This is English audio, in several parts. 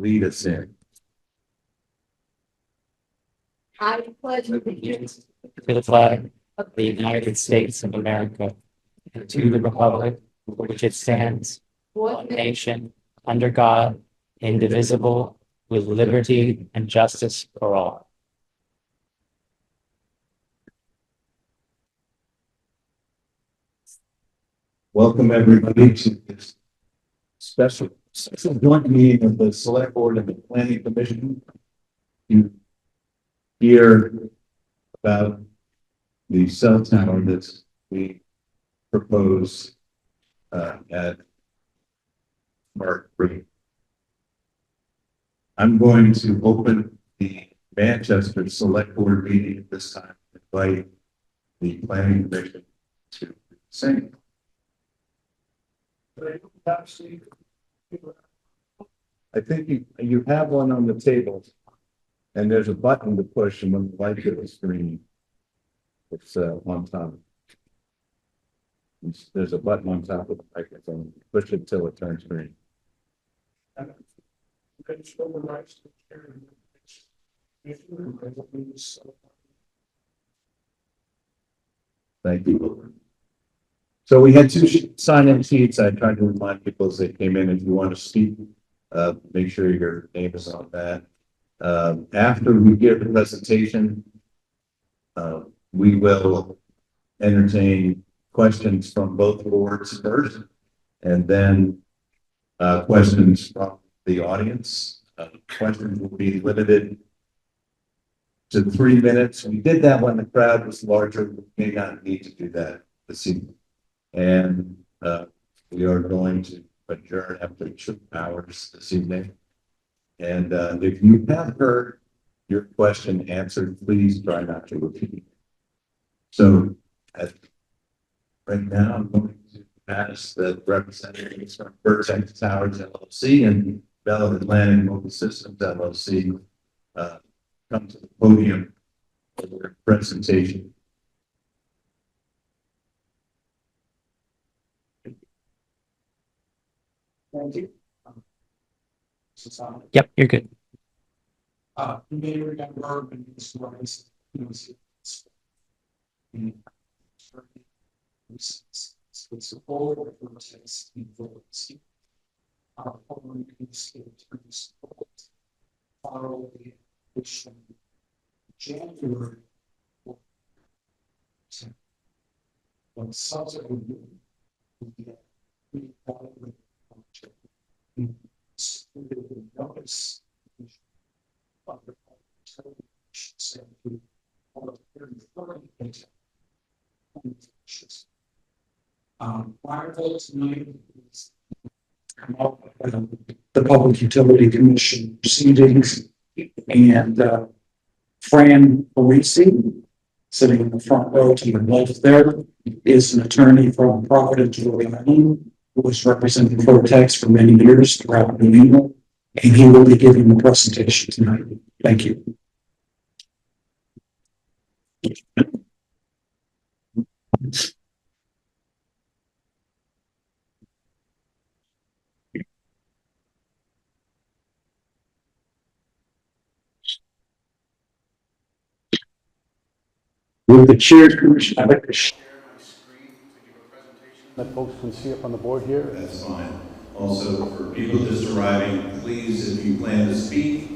lead us in. I pledge allegiance to the flag of the United States of America and to the republic for which it stands, one nation, under God, indivisible, with liberty and justice for all. Welcome everybody to this special joint meeting of the Select Board and the Planning Commission. You hear about the cell tower that we propose at Mark Creek. I'm going to open the Manchester Select Board meeting at this time. Invite the Planning Commission to sing. I think you have one on the table, and there's a button to push, and when the light goes green, it's on top. There's a button on top of the microphone. Push it till it turns green. Thank you. So we had two sign-in sheets. I tried to remind people as they came in, if you want to speak, make sure your name is on that. After we give the presentation, we will entertain questions from both boards first, and then questions from the audience. Questions will be limited to 3 minutes. We did that when the crowd was larger. We may not need to do that this evening. And we are going to adjourn after 2 hours this evening. And if you have heard your question answered, please try not to repeat. So right now, I'm going to ask the representatives from Vertex Towers LLC and Bell Atlantic Mobile Systems LLC come to the podium for their presentation. Thank you. Yep, you're good. You may remember when this was, it's a whole process involved. Our following state turns follow the vision January. When subsequently we reevaluate notice our goal tonight is come up with the Public Utility Commission proceedings, and Fran Parisi, sitting in the front row to your left there, is an attorney from Providence, Rhode Island, who was representing Vertex for many years throughout New England, and he will be giving the presentation tonight. Thank you. With the chair, Commissioner, I'd like to share my screen to give a presentation that folks can see up on the board here. That's fine. Also, for people just arriving, please, if you plan to speak,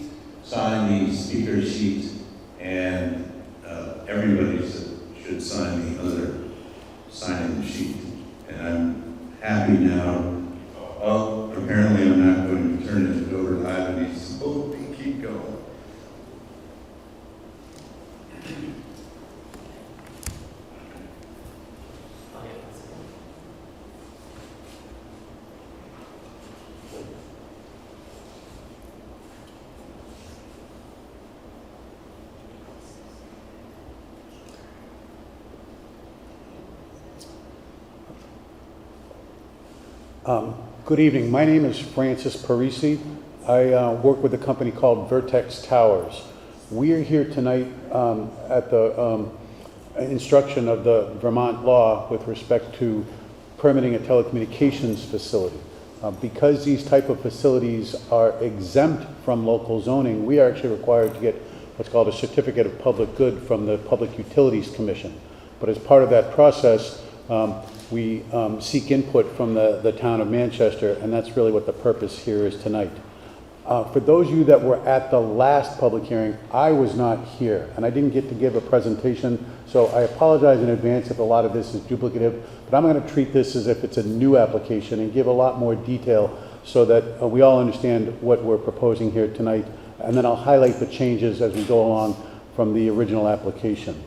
sign the speaker sheet, and everybody should sign the other signing sheet. And I'm happy now. Oh, apparently I'm not going to turn it over live, and he's supposed to keep going. Good evening. My name is Francis Parisi. I work with a company called Vertex Towers. We are here tonight at the instruction of the Vermont law with respect to permitting a telecommunications facility. Because these type of facilities are exempt from local zoning, we are actually required to get what's called a certificate of public good from the Public Utilities Commission. But as part of that process, we seek input from the town of Manchester, and that's really what the purpose here is tonight. For those of you that were at the last public hearing, I was not here, and I didn't get to give a presentation, so I apologize in advance if a lot of this is duplicative, but I'm going to treat this as if it's a new application and give a lot more detail so that we all understand what we're proposing here tonight, and then I'll highlight the changes as we go along from the original application.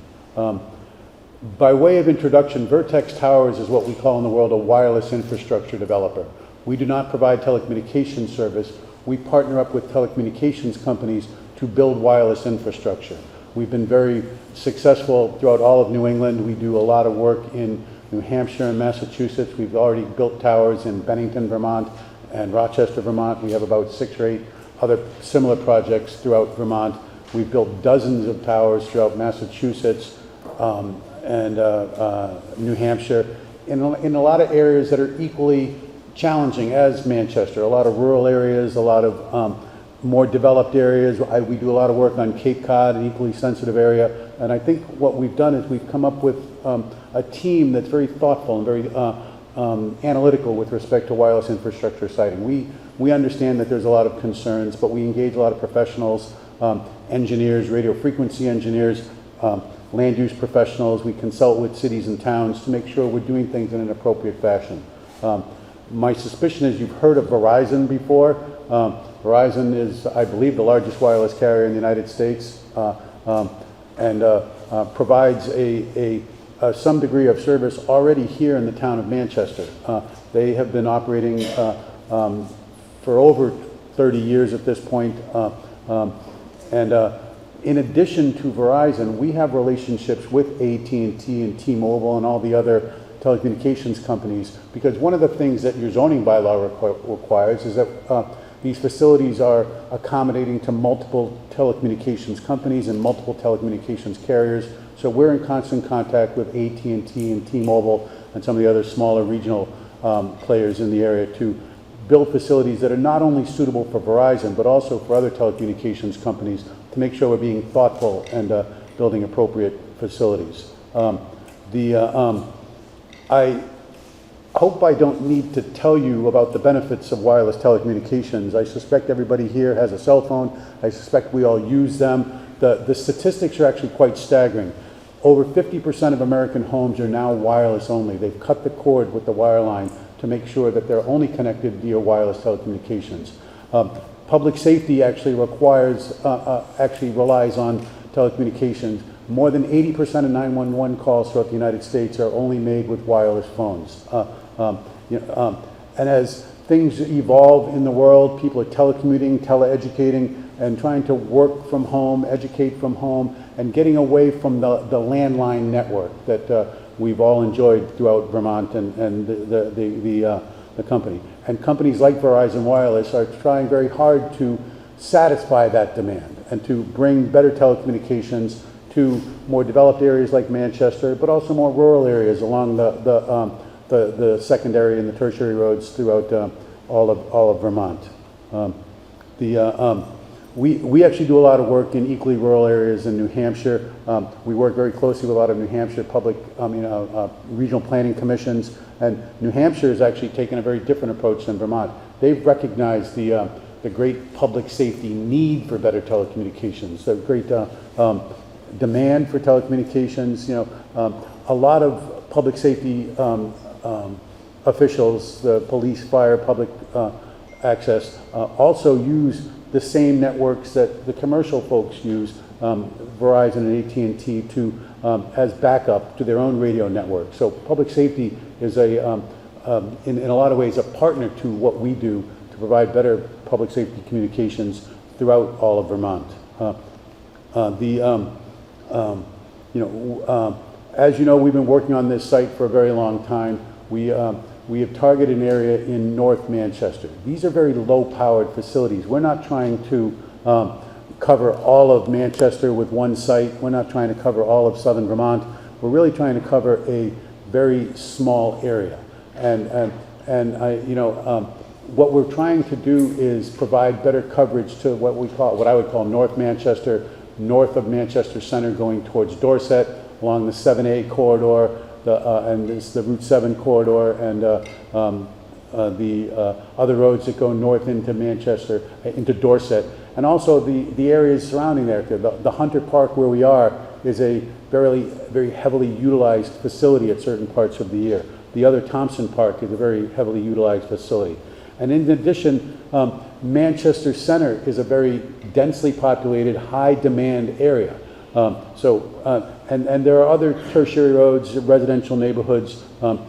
By way of introduction, Vertex Towers is what we call in the world a wireless infrastructure developer. We do not provide telecommunications service. We partner up with telecommunications companies to build wireless infrastructure. We've been very successful throughout all of New England. We do a lot of work in New Hampshire and Massachusetts. We've already built towers in Bennington, Vermont, and Rochester, Vermont. We have about 6 or 8 other similar projects throughout Vermont. We've built dozens of towers throughout Massachusetts and New Hampshire in a lot of areas that are equally challenging as Manchester. A lot of rural areas, a lot of more developed areas. We do a lot of work on Cape Cod, an equally sensitive area. And I think what we've done is we've come up with a team that's very thoughtful and very analytical with respect to wireless infrastructure siting. We understand that there's a lot of concerns, but we engage a lot of professionals, engineers, radio frequency engineers, land use professionals. We consult with cities and towns to make sure we're doing things in an appropriate fashion. My suspicion is you've heard of Verizon before. Verizon is, I believe, the largest wireless carrier in the United States and provides some degree of service already here in the town of Manchester. They have been operating for over 30 years at this point. In addition to Verizon, we have relationships with AT&T and T-Mobile and all the other telecommunications companies, because one of the things that your zoning bylaw requires is that these facilities are accommodating to multiple telecommunications companies and multiple telecommunications carriers. So we're in constant contact with AT&T and T-Mobile and some of the other smaller regional players in the area to build facilities that are not only suitable for Verizon, but also for other telecommunications companies to make sure we're being thoughtful and building appropriate facilities. I hope I don't need to tell you about the benefits of wireless telecommunications. I suspect everybody here has a cell phone. I suspect we all use them. The statistics are actually quite staggering. Over 50% of American homes are now wireless only. They've cut the cord with the wireline to make sure that they're only connected via wireless telecommunications. Public safety actually relies on telecommunications. More than 80% of 911 calls throughout the United States are only made with wireless phones. And as things evolve in the world, people are telecommuting, teleeducating, and trying to work from home, educate from home, and getting away from the landline network that we've all enjoyed throughout Vermont and the company. And companies like Verizon Wireless are trying very hard to satisfy that demand and to bring better telecommunications to more developed areas like Manchester, but also more rural areas along the secondary and the tertiary roads throughout all of Vermont. We actually do a lot of work in equally rural areas in New Hampshire. We work very closely with a lot of New Hampshire regional planning commissions, and New Hampshire has actually taken a very different approach than Vermont. They've recognized the great public safety need for better telecommunications, the great demand for telecommunications. A lot of public safety officials, the police, fire, public access, also use the same networks that the commercial folks use, Verizon and AT&T, as backup to their own radio network. So public safety is in a lot of ways a partner to what we do to provide better public safety communications throughout all of Vermont. As you know, we've been working on this site for a very long time. We have targeted an area in North Manchester. These are very low-powered facilities. We're not trying to cover all of Manchester with one site. We're not trying to cover all of southern Vermont. We're really trying to cover a very small area. what we're trying to do is provide better coverage to what I would call North Manchester, north of Manchester Center going towards Dorset, along the 7A corridor, and this the Route 7 corridor, and the other roads that go north into Manchester, into Dorset, and also the areas surrounding there. The Hunter Park, where we are, is a very heavily utilized facility at certain parts of the year. The other Thompson Park is a very heavily utilized facility. And in addition, Manchester Center is a very densely populated, high-demand area. And there are other tertiary roads, residential neighborhoods, Town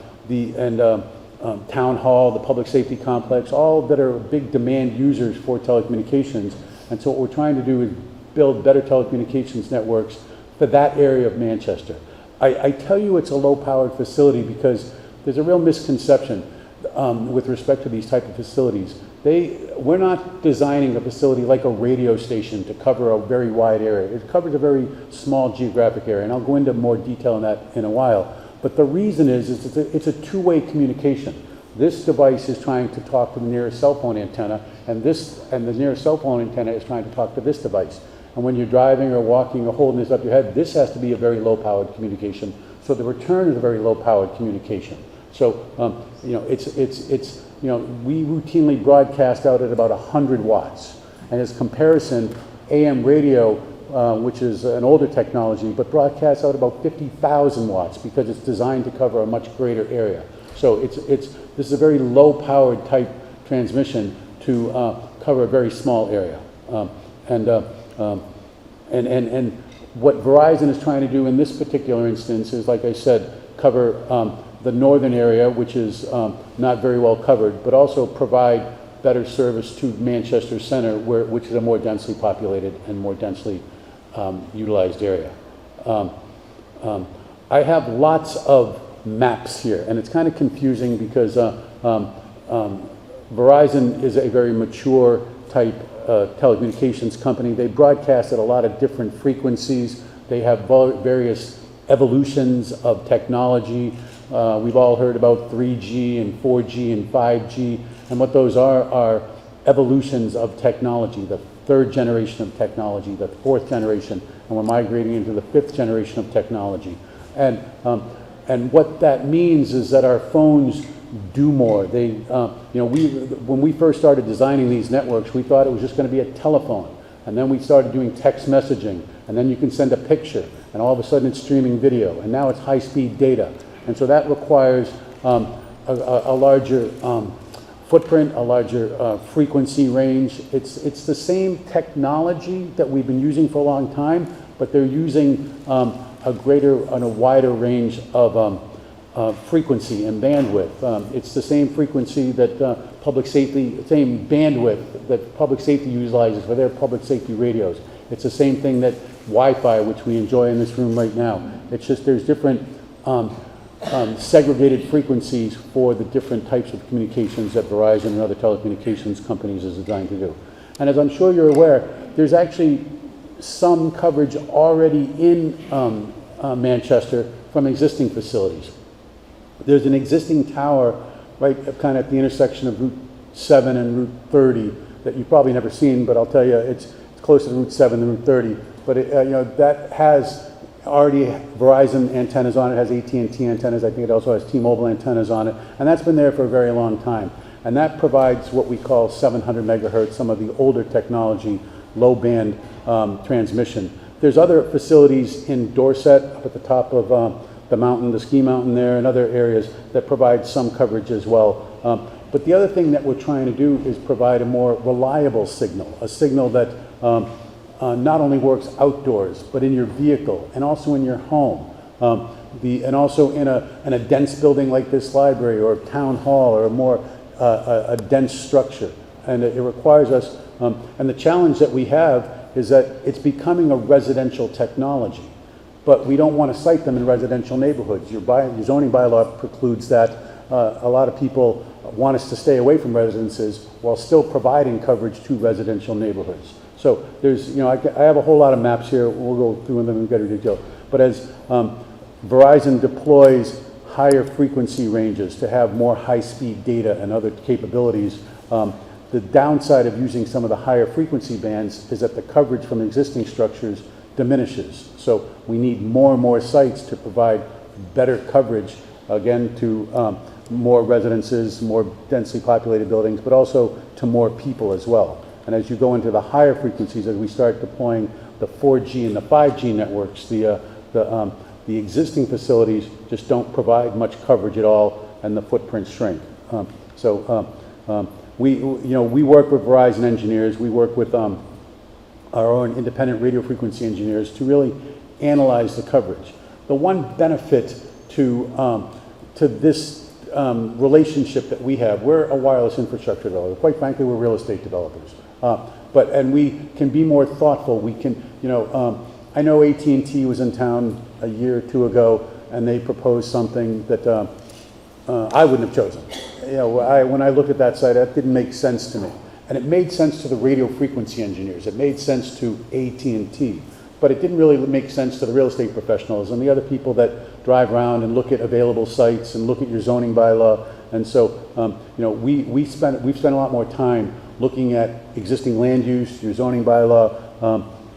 Hall, the Public Safety Complex, all that are big demand users for telecommunications. And so what we're trying to do is build better telecommunications networks for that area of Manchester. I tell you it's a low-powered facility because there's a real misconception with respect to these type of facilities. We're not designing a facility like a radio station to cover a very wide area. It covers a very small geographic area, and I'll go into more detail on that in a while. But the reason is it's a two-way communication. This device is trying to talk to the nearest cell phone antenna, and the nearest cell phone antenna is trying to talk to this device. And when you're driving or walking or holding this up your head, this has to be a very low-powered communication. So the return is a very low-powered communication. So we routinely broadcast out at about 100 watts. And as comparison, AM radio, which is an older technology, but broadcasts out about 50,000 watts because it's designed to cover a much greater area. So this is a very low-powered type transmission to cover a very small area. And what Verizon is trying to do in this particular instance is, like I said, cover the northern area, which is not very well covered, but also provide better service to Manchester Center, which is a more densely populated and more densely utilized area. I have lots of maps here, and it's kind of confusing because Verizon is a very mature type telecommunications company. They broadcast at a lot of different frequencies. They have various evolutions of technology. We've all heard about 3G and 4G and 5G, and what those are evolutions of technology, the third generation of technology, the fourth generation, and we're migrating into the fifth generation of technology. And what that means is that our phones do more. When we first started designing these networks, we thought it was just going to be a telephone, and then we started doing text messaging, and then you can send a picture, and all of a sudden it's streaming video, and now it's high-speed data. And so that requires a larger footprint, a larger frequency range. It's the same technology that we've been using for a long time, but they're using a greater and a wider range of frequency and bandwidth. It's the same frequency that same bandwidth that public safety utilizes for their public safety radios. It's the same thing that Wi-Fi, which we enjoy in this room right now. It's just there's different segregated frequencies for the different types of communications that Verizon and other telecommunications companies is designed to do. And as I'm sure you're aware, there's actually some coverage already in Manchester from existing facilities. There's an existing tower right kind of at the intersection of Route 7 and Route 30 that you've probably never seen, but I'll tell you it's closer to Route 7 than Route 30. But that has already Verizon antennas on it, has AT&T antennas, I think it also has T-Mobile antennas on it, and that's been there for a very long time. And that provides what we call 700 megahertz, some of the older technology, low band transmission. There's other facilities in Dorset, up at the top of the mountain, the ski mountain there, and other areas that provide some coverage as well. But the other thing that we're trying to do is provide a more reliable signal, a signal that not only works outdoors, but in your vehicle and also in your home. And also in a dense building like this library or town hall or a dense structure. And it requires us, and the challenge that we have is that it's becoming a residential technology. But we don't want to site them in residential neighborhoods. Your zoning bylaw precludes that. A lot of people want us to stay away from residences while still providing coverage to residential neighborhoods. So there's, I have a whole lot of maps here. We'll go through them in greater detail. But as Verizon deploys higher frequency ranges to have more high-speed data and other capabilities, The downside of using some of the higher frequency bands is that the coverage from existing structures diminishes. So we need more and more sites to provide better coverage, again, to more residences, more densely populated buildings, but also to more people as well. And as you go into the higher frequencies, as we start deploying the 4G and the 5G networks, the existing facilities just don't provide much coverage at all, and the footprints shrink. We work with Verizon engineers. We work with our own independent radio frequency engineers to really analyze the coverage. The one benefit to this relationship that we have, we're a wireless infrastructure developer. Quite frankly, we're real estate developers. And we can be more thoughtful. We can, I know AT&T was in town a year or two ago, and they proposed something that I wouldn't have chosen. When I looked at that site, that didn't make sense to me. And it made sense to the radio frequency engineers. It made sense to AT&T. But it didn't really make sense to the real estate professionals and the other people that drive around and look at available sites and look at your zoning bylaw. And so, we've spent a lot more time looking at existing land use, your zoning bylaw,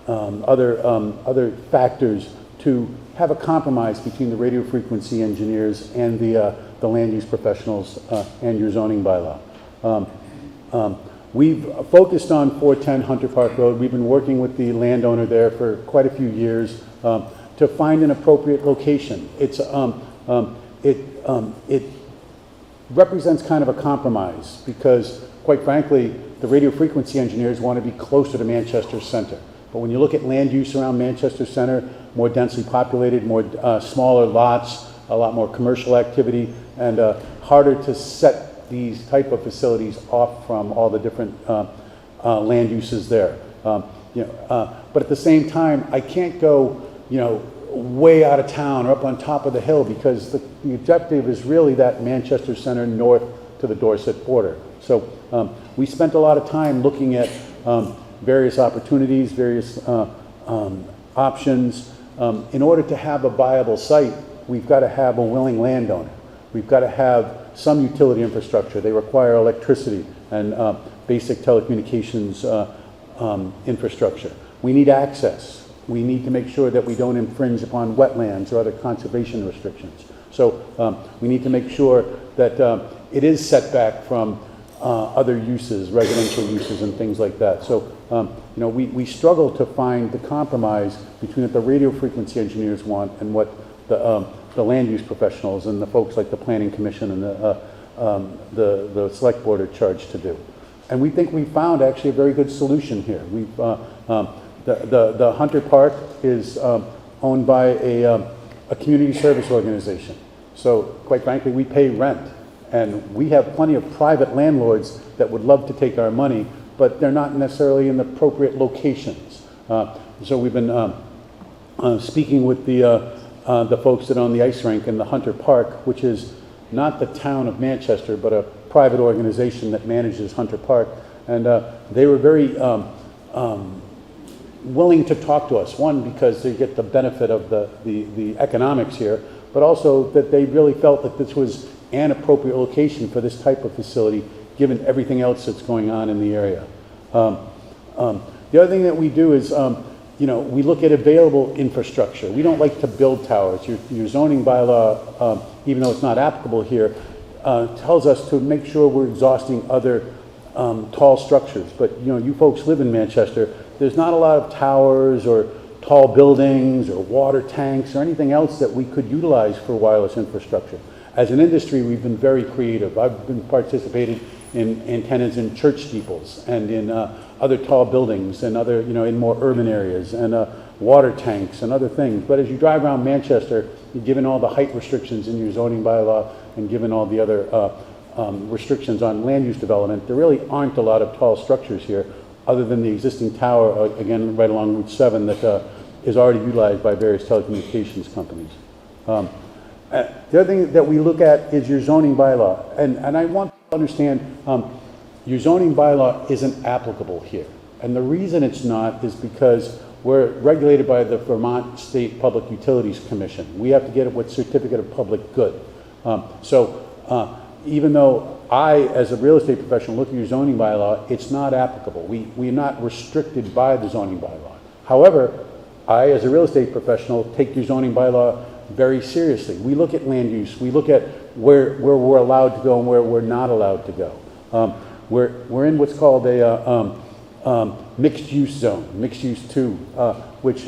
other factors to have a compromise between the radio frequency engineers and the land use professionals and your zoning bylaw. We've focused on 410 Hunter Park Road. We've been working with the landowner there for quite a few years to find an appropriate location. It represents kind of a compromise because, quite frankly, the radio frequency engineers want to be closer to Manchester Center. But when you look at land use around Manchester Center, more densely populated, more smaller lots, a lot more commercial activity, and harder to set these type of facilities off from all the different land uses there. But at the same time, I can't go, way out of town or up on top of the hill because the objective is really that Manchester Center north to the Dorset border. So we spent a lot of time looking at various opportunities, various options. In order to have a viable site, we've got to have a willing landowner. We've got to have some utility infrastructure. They require electricity and basic telecommunications infrastructure. We need access. We need to make sure that we don't infringe upon wetlands or other conservation restrictions. So we need to make sure that it is set back from other uses, residential uses and things like that. So we struggle to find the compromise between what the radio frequency engineers want and what the land use professionals and the folks like the Planning Commission and the Select Board are charged to do. And we think we found actually a very good solution here. We've the Hunter Park is owned by a community service organization. So quite frankly, we pay rent, and we have plenty of private landlords that would love to take our money, but they're not necessarily in the appropriate locations. So we've been speaking with the folks that own the ice rink in the Hunter Park, which is not the town of Manchester, but a private organization that manages Hunter Park. And they were very willing to talk to us, one, because they get the benefit of the economics here, but also that they really felt that this was an appropriate location for this type of facility, given everything else that's going on in the area. The other thing that we do is we look at available infrastructure. We don't like to build towers. Your zoning bylaw, even though it's not applicable here, tells us to make sure we're exhausting other tall structures. But you folks live in Manchester. There's not a lot of towers or tall buildings or water tanks or anything else that we could utilize for wireless infrastructure. As an industry, we've been very creative. I've been participating in antennas in church steeples and in other tall buildings and other, in more urban areas and water tanks and other things. But as you drive around Manchester, given all the height restrictions in your zoning bylaw and given all the other restrictions on land use development, there really aren't a lot of tall structures here other than the existing tower, again, right along Route 7 that is already utilized by various telecommunications companies. The other thing that we look at is your zoning bylaw. And I want to understand your zoning bylaw isn't applicable here. And the reason it's not is because we're regulated by the Vermont State Public Utilities Commission. We have to get it with Certificate of Public Good. So even though I, as a real estate professional, look at your zoning bylaw, it's not applicable. We're not restricted by the zoning bylaw. However, I, as a real estate professional, take your zoning bylaw very seriously. We look at land use, we look at where we're allowed to go and where we're not allowed to go. We're in what's called a mixed-use zone, mixed-use 2, which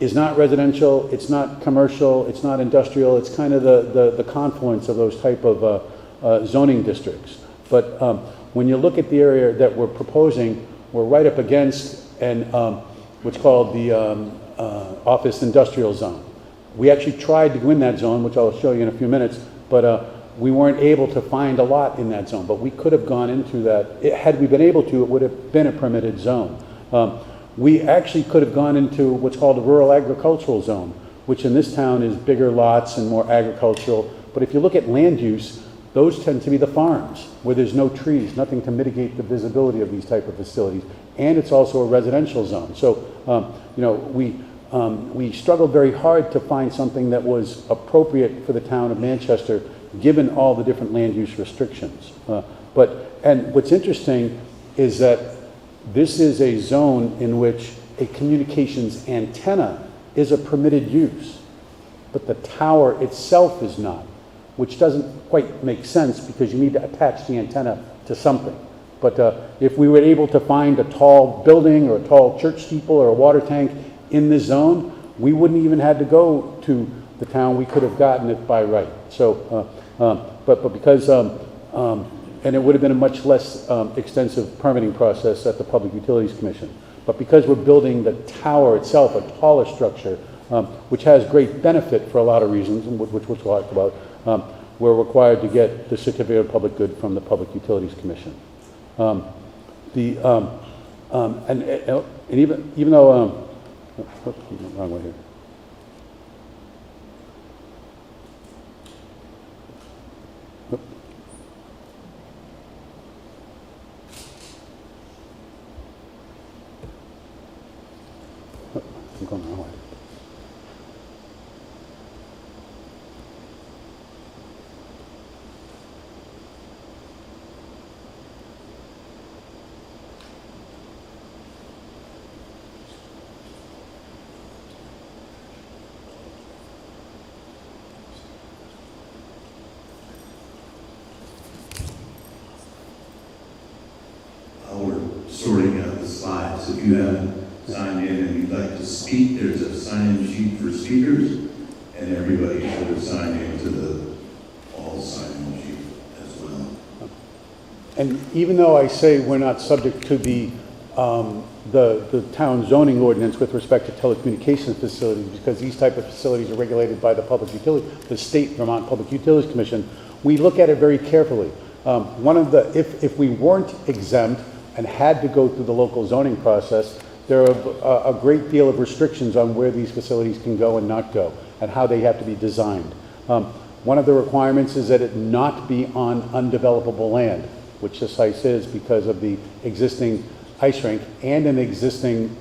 is not residential, it's not commercial, it's not industrial, it's kind of the confluence of those type of zoning districts. But when you look at the area that we're proposing, we're right up against what's called the office industrial zone. We actually tried to go in that zone, which I'll show you in a few minutes, but we weren't able to find a lot in that zone, but we could have gone into that. Had we been able to, it would have been a permitted zone. We actually could have gone into what's called a rural agricultural zone, which in this town is bigger lots and more agricultural. But if you look at land use, those tend to be the farms where there's no trees, nothing to mitigate the visibility of these type of facilities. And it's also a residential zone. So, you know, we struggled very hard to find something that was appropriate for the town of Manchester, given all the different land use restrictions. And what's interesting is that this is a zone in which a communications antenna is a permitted use, but the tower itself is not, which doesn't quite make sense because you need to attach the antenna to something. But if we were able to find a tall building or a tall church steeple or a water tank in this zone, we wouldn't even have to go to the town. We could have gotten it by right. So, but because and it would have been a much less extensive permitting process at the Public Utilities Commission. But because we're building the tower itself, a taller structure, which has great benefit for a lot of reasons, which we'll talk about, we're required to get the certificate of public good from the Public Utilities Commission. And even though, wrong way here. I'm going the wrong way. We're sorting out the slides. If you haven't signed in and you'd like to speak, there's a sign-in sheet for speakers, and everybody should have signed in to the all sign-in sheet as well. And even though I say we're not subject to the town zoning ordinance with respect to telecommunications facilities, because these type of facilities are regulated by the state Vermont Public Utilities Commission, we look at it very carefully. If we weren't exempt and had to go through the local zoning process, there are a great deal of restrictions on where these facilities can go and not go, and how they have to be designed. One of the requirements is that it not be on undevelopable land, which this ice is because of the existing ice rink and an existing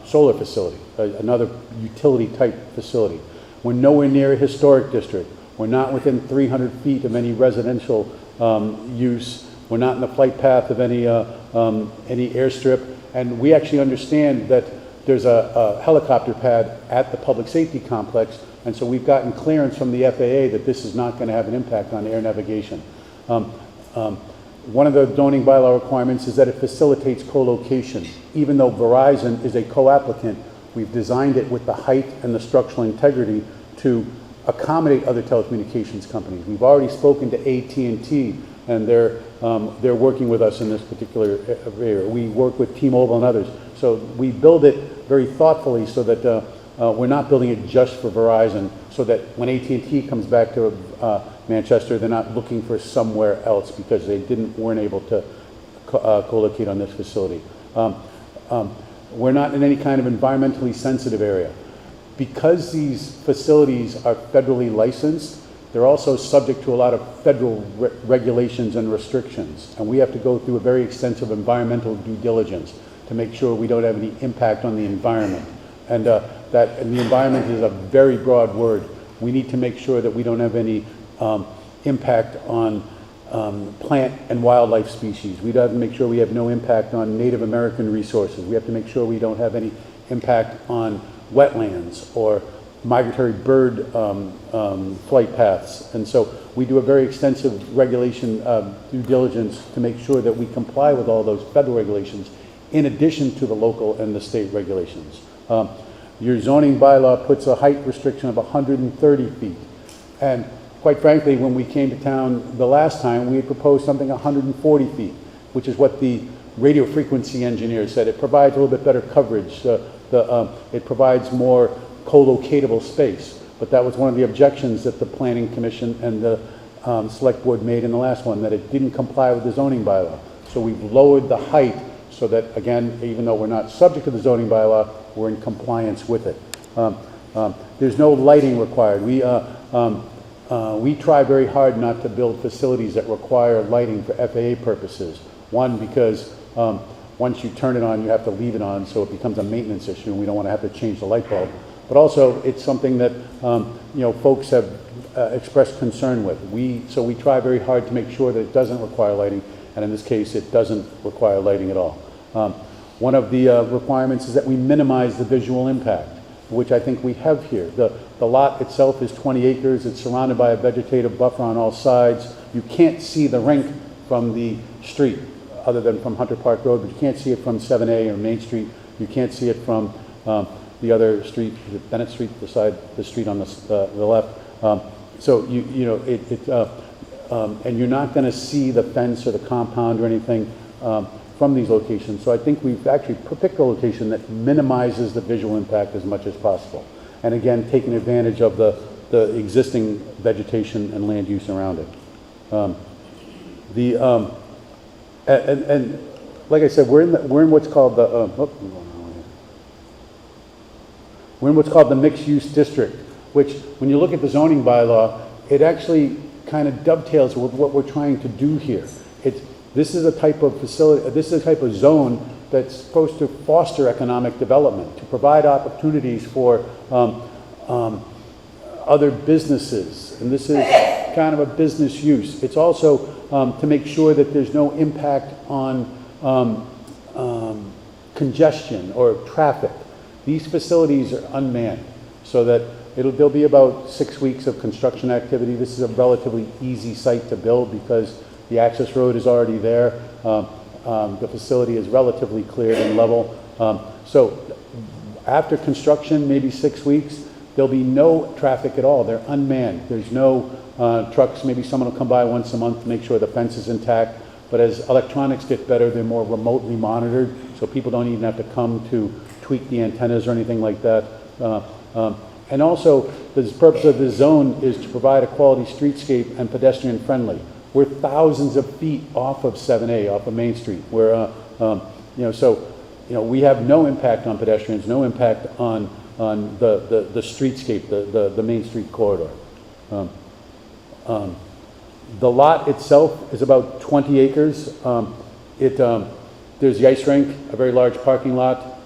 solar facility, another utility type facility. We're nowhere near a historic district. We're not within 300 feet of any residential use. We're not in the flight path of any airstrip. And we actually understand that there's a helicopter pad at the public safety complex. And so we've gotten clearance from the FAA that this is not going to have an impact on air navigation. One of the zoning bylaw requirements is that it facilitates co-location. Even though Verizon is a co-applicant, we've designed it with the height and the structural integrity to accommodate other telecommunications companies. We've already spoken to AT&T, and they're working with us in this particular area. We work with T-Mobile and others. So we build it very thoughtfully so that we're not building it just for Verizon, so that when AT&T comes back to Manchester, they're not looking for somewhere else because they weren't able to co-locate on this facility. We're not in any kind of environmentally sensitive area. Because these facilities are federally licensed, they're also subject to a lot of federal regulations and restrictions. And we have to go through a very extensive environmental due diligence to make sure we don't have any impact on the environment. And the environment is a very broad word. We need to make sure that we don't have any impact on plant and wildlife species. We have to make sure we have no impact on Native American resources. We have to make sure we don't have any impact on wetlands or migratory bird flight paths. And so we do a very extensive regulation due diligence to make sure that we comply with all those federal regulations in addition to the local and the state regulations. Your zoning bylaw puts a height restriction of 130 feet. And quite frankly, when we came to town the last time, we had proposed something 140 feet, which is what the radio frequency engineer said. It provides a little bit better coverage. It provides more co-locatable space. But that was one of the objections that the Planning Commission and the Select Board made in the last one, that it didn't comply with the zoning bylaw. So we've lowered the height so that, again, even though we're not subject to the zoning bylaw, we're in compliance with it. There's no lighting required. We try very hard not to build facilities that require lighting for FAA purposes. One, because once you turn it on, you have to leave it on, so it becomes a maintenance issue, and we don't want to have to change the light bulb. But also, it's something that folks have expressed concern with. So we try very hard to make sure that it doesn't require lighting, and in this case, it doesn't require lighting at all. One of the requirements is that we minimize the visual impact, which I think we have here. The lot itself is 20 acres. It's surrounded by a vegetative buffer on all sides. You can't see the rink from the street, other than from Hunter Park Road, but you can't see it from 7A or Main Street. You can't see it from the other street, Bennett Street, the street on the left. So and you're not going to see the fence or the compound or anything from these locations. So I think we've actually picked a location that minimizes the visual impact as much as possible. And again, taking advantage of the existing vegetation and land use around it. And like I said, we're in what's called the mixed-use district, which, when you look at the zoning bylaw, it actually kind of dovetails with what we're trying to do here. This is a type of facility, this is a type of zone that's supposed to foster economic development, to provide opportunities for other businesses, and this is kind of a business use. It's also to make sure that there's no impact on congestion or traffic. These facilities are unmanned, so that there'll be about 6 weeks of construction activity. This is a relatively easy site to build because the access road is already there. The facility is relatively cleared and level. So after construction, maybe 6 weeks, there'll be no traffic at all. They're unmanned. There's no trucks. Maybe someone will come by once a month to make sure the fence is intact. But as electronics get better, they're more remotely monitored, so people don't even have to come to tweak the antennas or anything like that. And also, the purpose of this zone is to provide a quality streetscape and pedestrian friendly. We're thousands of feet off of 7A, off of Main Street. Where we have no impact on pedestrians, no impact on the streetscape, the Main Street corridor. The lot itself is about 20 acres. There's the ice rink, a very large parking lot.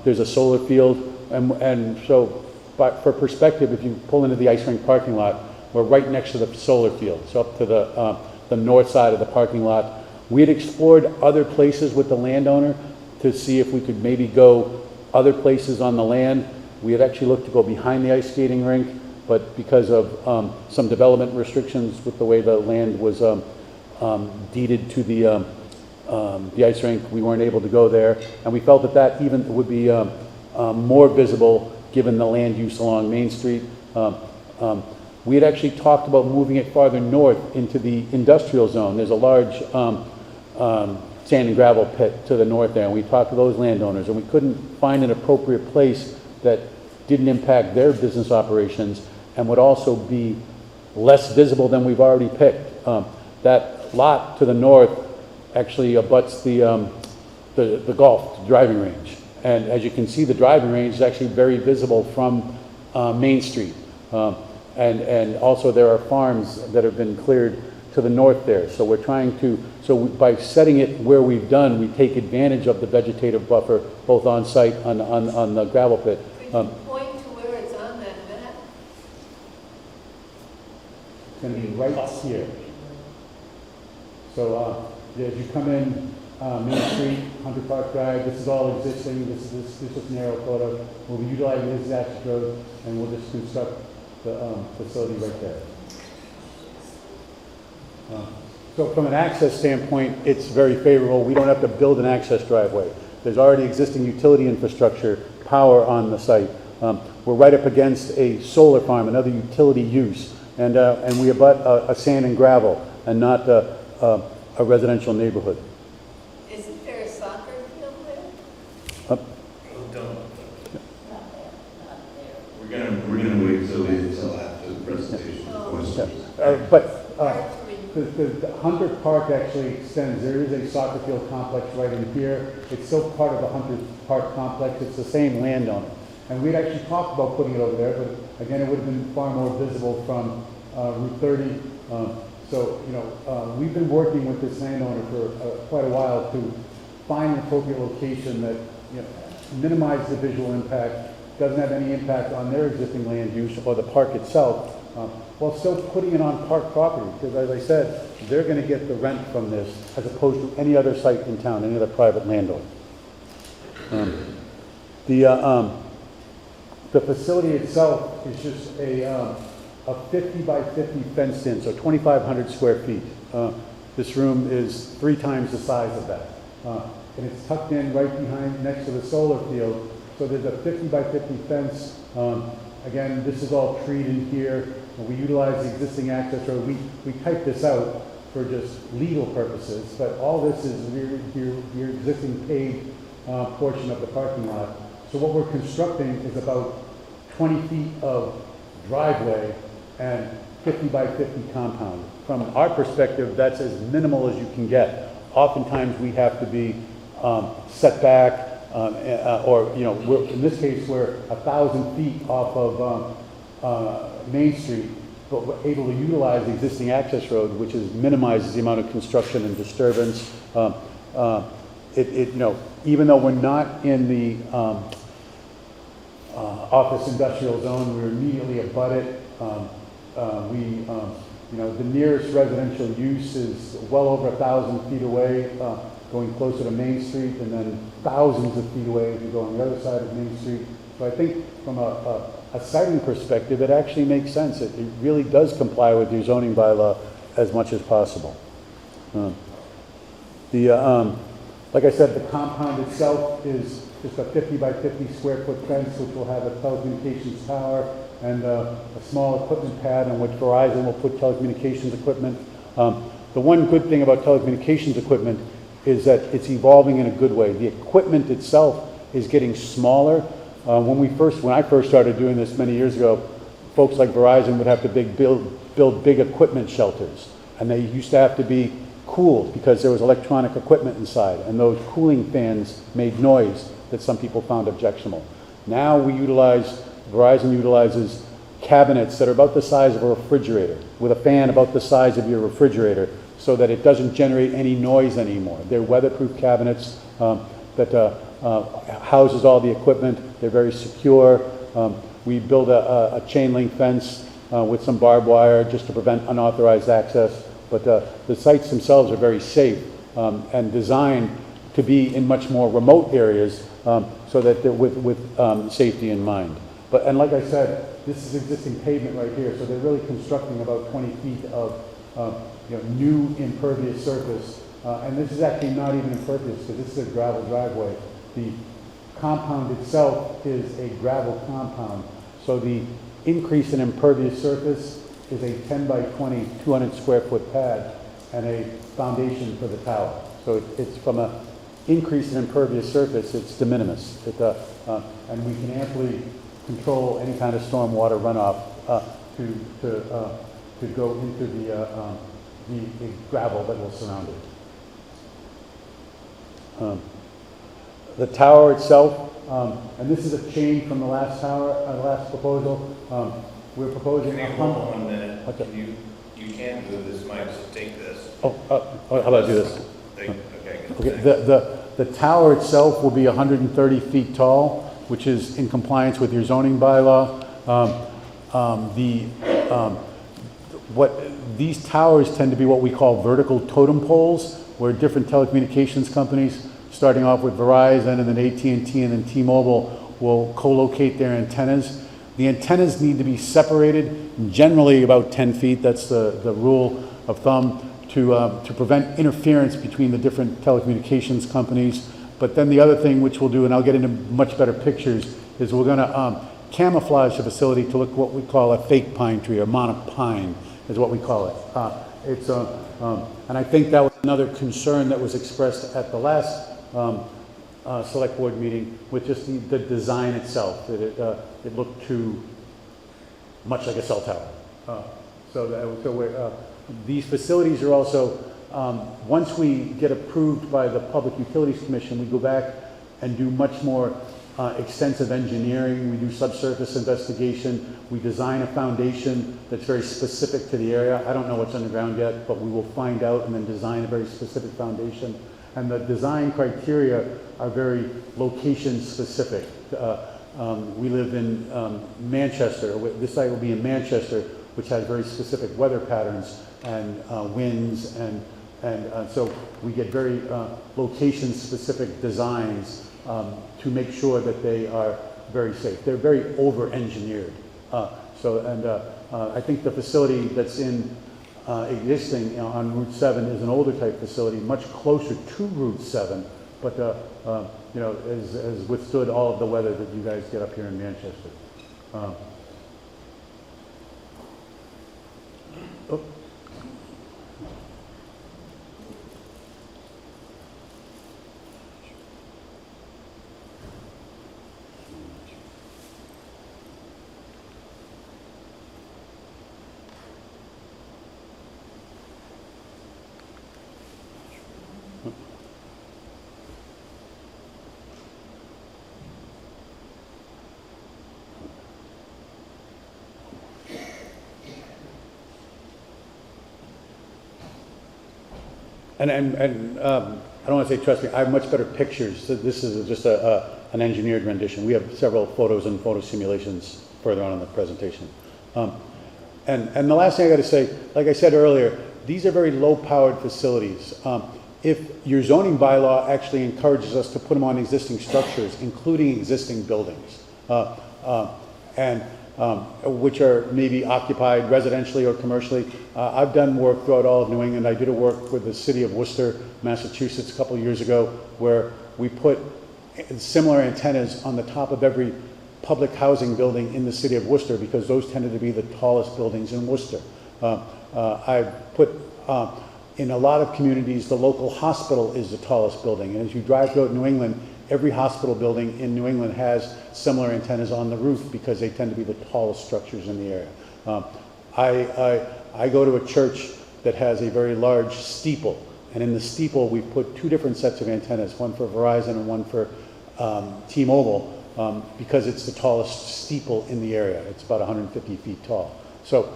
There's a solar field, and so, but for perspective, if you pull into the ice rink parking lot, we're right next to the solar field, so up to the north side of the parking lot. We had explored other places with the landowner to see if we could maybe go other places on the land. We had actually looked to go behind the ice skating rink, but because of some development restrictions with the way the land was deeded to the ice rink, we weren't able to go there. And we felt that even would be more visible given the land use along Main Street. We had actually talked about moving it farther north into the industrial zone. There's a large sand and gravel pit to the north there, and we talked to those landowners, and we couldn't find an appropriate place that didn't impact their business operations and would also be less visible than we've already picked. That lot to the north actually abuts the golf driving range, and as you can see, the driving range is actually very visible from Main Street. And also there are farms that have been cleared to the north there. So we're trying to, by setting it where we've done, we take advantage of the vegetative buffer, both on site, on the gravel pit. Could you point to where it's on that map? It's gonna be right here. So, as you come in, Main Street, Hunter Park Drive, this is all existing, this is narrow photo. We'll be utilizing this access road, and we'll just construct the, facility right there. So from an access standpoint, it's very favorable. We don't have to build an access driveway. There's already existing utility infrastructure, power on the site. We're right up against a solar farm, another utility use, and we abut a sand and gravel, and not a residential neighborhood. Isn't there a soccer field there? We're gonna wait until after the presentation. The Hunter Park actually extends. There is a soccer field complex right in here. It's still part of the Hunter Park complex. It's the same landowner. And we'd actually talked about putting it over there, but again, it would have been far more visible from Route 30. So, we've been working with this landowner for quite a while to find an appropriate location that, minimizes the visual impact, doesn't have any impact on their existing land use or the park itself, while still putting it on park property. Because as I said, they're going to get the rent from this as opposed to any other site in town, any other private landowner. The facility itself is just a 50 by 50 fenced in, so 2,500 square feet. This room is 3 times the size of that. And it's tucked in right behind, next to the solar field. So there's a 50 by 50 fence. Again, this is all treed in here. We utilize the existing access road. We typed this out for just legal purposes, but all this is your existing paved portion of the parking lot. So what we're constructing is about 20 feet of driveway and 50 by 50 compound. From our perspective, that's as minimal as you can get. Oftentimes we have to be set back, or in this case we're 1,000 feet off of Main Street, but we're able to utilize the existing access road, which minimizes the amount of construction and disturbance. Even though we're not in the office industrial zone, we're immediately abut it. The nearest residential use is well over 1,000 feet away, going closer to Main Street, and then thousands of feet away if you go on the other side of Main Street. So I think from a siting perspective, it actually makes sense. It really does comply with your zoning bylaw as much as possible. Like I said, the compound itself is just a 50 by 50 square foot fence, which will have a telecommunications tower and a small equipment pad on which Verizon will put telecommunications equipment. The one good thing about telecommunications equipment is that it's evolving in a good way. The equipment itself is getting smaller. When I first started doing this many years ago, folks like Verizon would have to build big equipment shelters, and they used to have to be cooled because there was electronic equipment inside, and those cooling fans made noise that some people found objectionable. Now Verizon utilizes cabinets that are about the size of a refrigerator, with a fan about the size of your refrigerator, so that it doesn't generate any noise anymore. They're weatherproof cabinets that houses all the equipment. They're very secure. We build a chain link fence with some barbed wire just to prevent unauthorized access. But the sites themselves are very safe and designed to be in much more remote areas so that they're with safety in mind. And like I said, this is existing pavement right here, so they're really constructing about 20 feet of new impervious surface. And this is actually not even impervious because this is a gravel driveway. The compound itself is a gravel compound. So the increase in impervious surface is a 10 by 20, 200 square foot pad and a foundation for the tower. So it's from an increase in impervious surface, it's de minimis. And we can amply control any kind of stormwater runoff to go into the gravel that will surround it. The tower itself, and this is a change from the last tower, last proposal. We're proposing. Can you hold on 1 minute? Okay. You can't move this mic, so take this. How about I do this? Okay. Okay. The tower itself will be 130 feet tall, which is in compliance with your zoning bylaw. these towers tend to be what we call vertical totem poles, where different telecommunications companies, starting off with Verizon and then AT&T and then T-Mobile, will co-locate their antennas. The antennas need to be separated, generally about 10 feet. That's the rule of thumb to prevent interference between the different telecommunications companies. But then the other thing which we'll do, and I'll get into much better pictures, is we're going to camouflage the facility to look what we call a fake pine tree, or monopine is what we call it. And I think that was another concern that was expressed at the last select board meeting with just the design itself, that it looked too much like a cell tower. These facilities are also, once we get approved by the Public Utilities Commission, we go back and do much more extensive engineering. We do subsurface investigation. We design a foundation that's very specific to the area. I don't know what's underground yet, but we will find out and then design a very specific foundation. And the design criteria are very location specific. We live in Manchester. This site will be in Manchester, which has very specific weather patterns and winds, and so we get very location specific designs to make sure that they are very safe. They're very over-engineered. I think the facility that's existing on Route 7 is an older type facility, much closer to Route 7, but has withstood all of the weather that you guys get up here in Manchester. And I don't want to say trust me, I have much better pictures. So this is just an engineered rendition. We have several photos and photo simulations further on in the presentation. And the last thing I got to say, like I said earlier, these are very low-powered facilities. If your zoning bylaw actually encourages us to put them on existing structures, including existing buildings, which are maybe occupied residentially or commercially. I've done work throughout all of New England. I did a work with the city of Worcester, Massachusetts a couple of years ago, where we put similar antennas on the top of every public housing building in the city of Worcester, because those tended to be the tallest buildings in Worcester. I've put in a lot of communities, the local hospital is the tallest building. And as you drive throughout New England, every hospital building in New England has similar antennas on the roof because they tend to be the tallest structures in the area. I go to a church that has a very large steeple, and in the steeple we put two different sets of antennas, one for Verizon and one for T-Mobile, because it's the tallest steeple in the area. It's about 150 feet tall. So,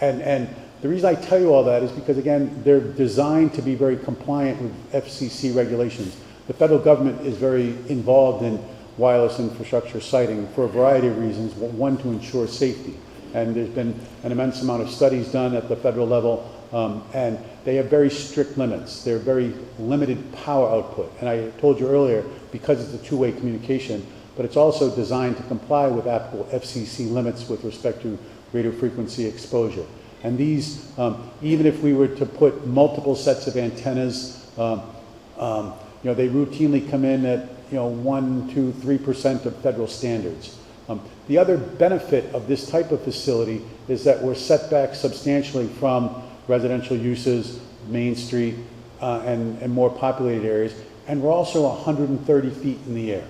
and the reason I tell you all that is because, again, they're designed to be very compliant with FCC regulations. The federal government is very involved in wireless infrastructure siting for a variety of reasons. One, to ensure safety. And there's been an immense amount of studies done at the federal level, and they have very strict limits. They're very limited power output. And I told you earlier, because it's a two-way communication, but it's also designed to comply with applicable FCC limits with respect to radio frequency exposure. And these, even if we were to put multiple sets of antennas, they routinely come in at 1, 2, 3% of federal standards. The other benefit of this type of facility is that we're set back substantially from residential uses, Main Street, and more populated areas, and we're also 130 feet in the air.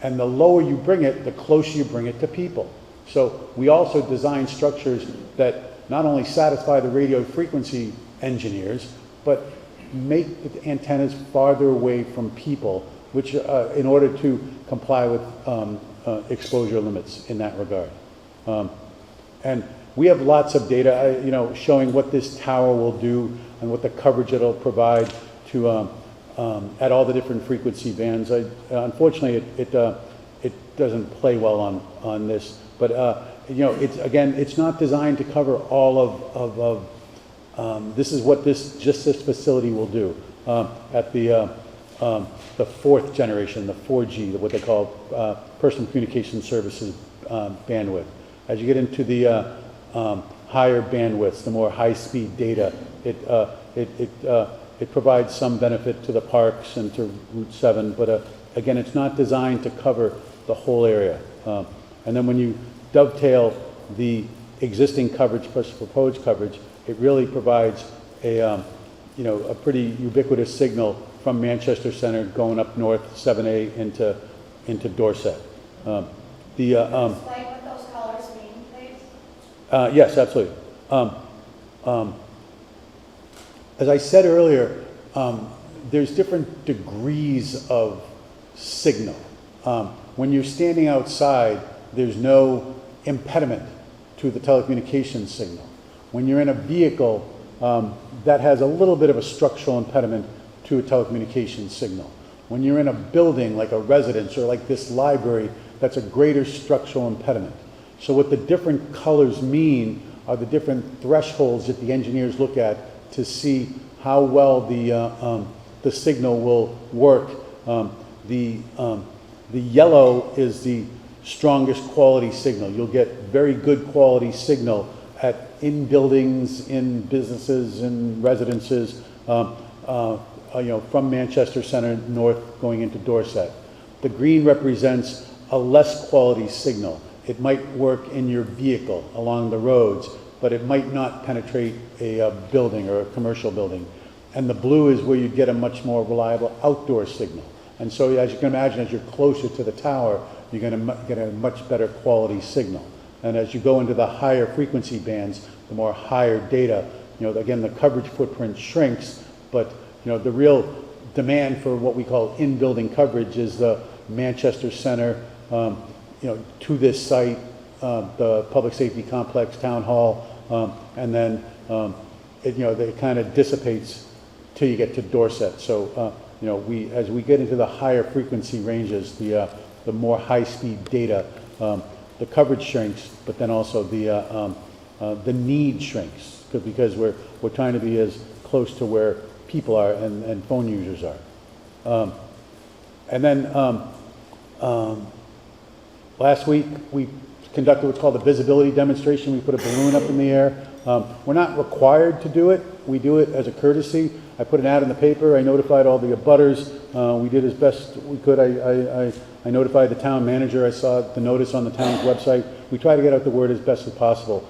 And the lower you bring it, the closer you bring it to people. So we also design structures that not only satisfy the radio frequency engineers, but make the antennas farther away from people, which in order to comply with exposure limits in that regard. And we have lots of data, showing what this tower will do and what the coverage it'll provide to at all the different frequency bands. Unfortunately, it doesn't play well on this, but it's not designed to cover all This is what this facility will do. At the fourth generation, the 4G, what they call personal communication services bandwidth. As you get into the higher bandwidths, the more high-speed data, it provides some benefit to the parks and to Route 7, but again, it's not designed to cover the whole area. And then when you dovetail the existing coverage plus proposed coverage, it really provides a pretty ubiquitous signal from Manchester Center going up north 7A into Dorset. Explain what those colors mean, please. Yes, absolutely. As I said earlier, there's different degrees of signal. When you're standing outside, there's no impediment to the telecommunications signal. When you're in a vehicle, that has a little bit of a structural impediment to a telecommunications signal. When you're in a building like a residence or like this library, that's a greater structural impediment. So what the different colors mean are the different thresholds that the engineers look at to see how well the signal will work. The yellow is the strongest quality signal. You'll get very good quality signal in buildings, in businesses, in residences, from Manchester Center north going into Dorset. The green represents a less quality signal. It might work in your vehicle along the roads, but it might not penetrate a building or a commercial building. And the blue is where you get a much more reliable outdoor signal. And so as you can imagine, as you're closer to the tower, you're going to get a much better quality signal. And as you go into the higher frequency bands, the more higher data, again, the coverage footprint shrinks, but the real demand for what we call in-building coverage is the Manchester Center, to this site, the public safety complex, town hall, and then it kind of dissipates till you get to Dorset. So as we get into the higher frequency ranges, the more high-speed data, the coverage shrinks, but then also the need shrinks because we're trying to be as close to where people are and phone users are. And then last week we conducted what's called a visibility demonstration. We put a balloon up in the air. We're not required to do it. We do it as a courtesy. I put an ad in the paper. I notified all the abutters. We did as best we could. I notified the town manager. I saw the notice on the town's website. We try to get out the word as best as possible.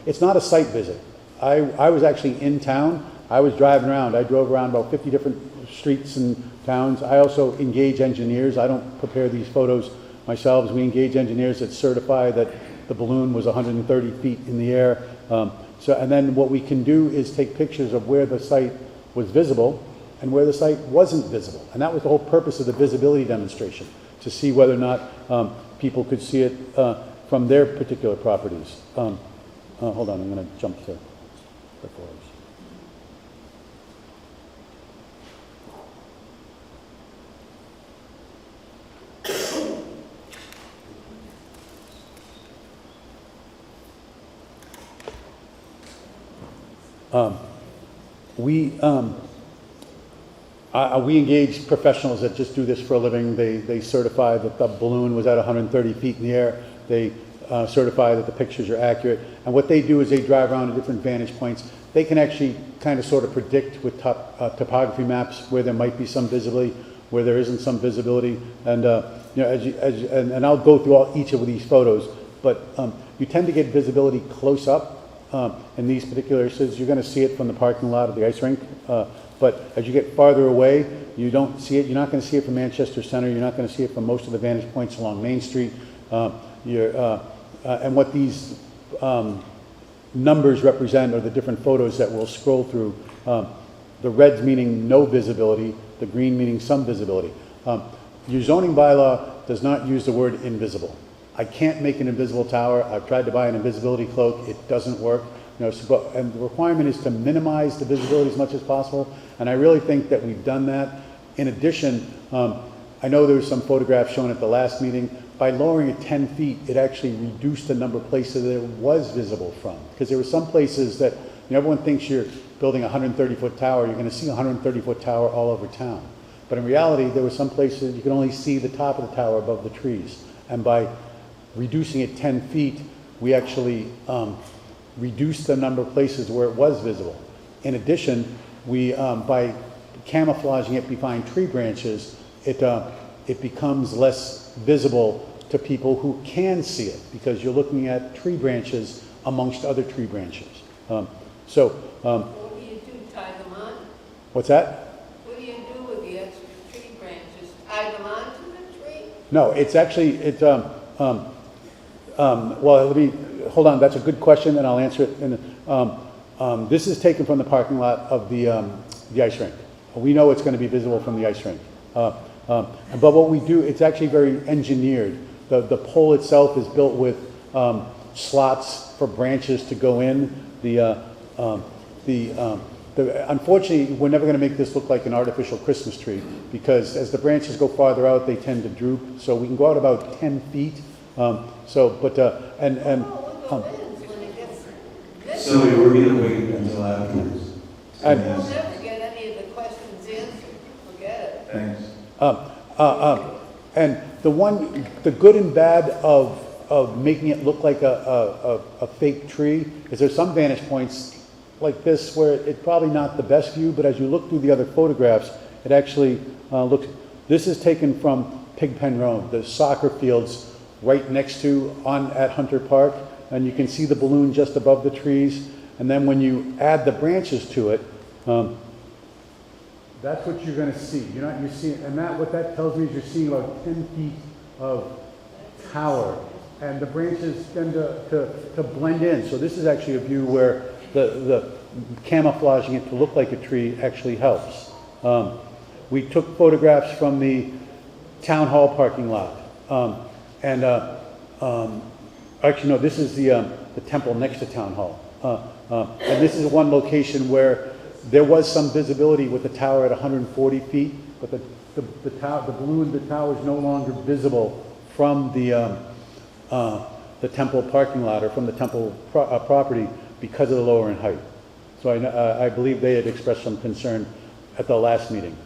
It's not a site visit. I was actually in town. I was driving around. I drove around about 50 different streets and towns. I also engage engineers. I don't prepare these photos myself. We engage engineers that certify that the balloon was 130 feet in the air. And then what we can do is take pictures of where the site was visible and where the site wasn't visible. And that was the whole purpose of the visibility demonstration, to see whether or not people could see it from their particular properties. Hold on, I'm going to jump to the photos. We engage professionals that just do this for a living. They certify that the balloon was at 130 feet in the air. They certify that the pictures are accurate. And what they do is they drive around to different vantage points. They can actually kind of sort of predict with topography maps where there might be some visibility, where there isn't some visibility. And and I'll go through each of these photos, but you tend to get visibility close up. In these particular instances, you're going to see it from the parking lot of the ice rink, but as you get farther away, you don't see it. You're not going to see it from Manchester Center. You're not going to see it from most of the vantage points along Main Street. And what these numbers represent are the different photos that we'll scroll through. The reds meaning no visibility, the green meaning some visibility. Your zoning bylaw does not use the word invisible. I can't make an invisible tower. I've tried to buy an invisibility cloak. It doesn't work. And the requirement is to minimize the visibility as much as possible. And I really think that we've done that. In addition, I know there was some photographs shown at the last meeting. By lowering it 10 feet, it actually reduced the number of places that it was visible from. Because there were some places that everyone thinks you're building a 130-foot tower, you're gonna see a 130-foot tower all over town. But in reality, there were some places you could only see the top of the tower above the trees. And by reducing it 10 feet, we actually reduced the number of places where it was visible. In addition, we, by camouflaging it behind tree branches, it becomes less visible to people who can see it, because you're looking at tree branches amongst other tree branches. What do you do, tie them on? What's that? What do you do with the extra tree branches? Tie them onto the tree? No, it's actually, well, let me, hold on, that's a good question, and I'll answer it. This is taken from the parking lot of the ice rink. We know it's going to be visible from the ice rink. But what we do, it's actually very engineered. The pole itself is built with slots for branches to go in. Unfortunately, we're never going to make this look like an artificial Christmas tree, because as the branches go farther out, they tend to droop. So we can go out about 10 feet. When it gets this, So we were gonna wait until afterwards. And- we'll never get any of the questions answered. Forget it. Thanks. And the good and bad of making it look like a fake tree is there's some vantage points like this where it's probably not the best view, but as you look through the other photographs, it actually looks, this is taken from Pigpen Road, the soccer fields right next to at Hunter Park, and you can see the balloon just above the trees, and then when you add the branches to it, that's what you're going to see. You're seeing, and what that tells me is you're seeing about 10 feet of tower, and the branches tend to blend in. So this is actually a view where the camouflaging it to look like a tree actually helps. We took photographs from the town hall parking lot, actually no, this is the temple next to town hall, and this is one location where there was some visibility with the tower at 140 feet, but the balloon, the tower is no longer visible from the temple parking lot or from the temple property because of the lower in height. So I believe they had expressed some concern at the last meeting.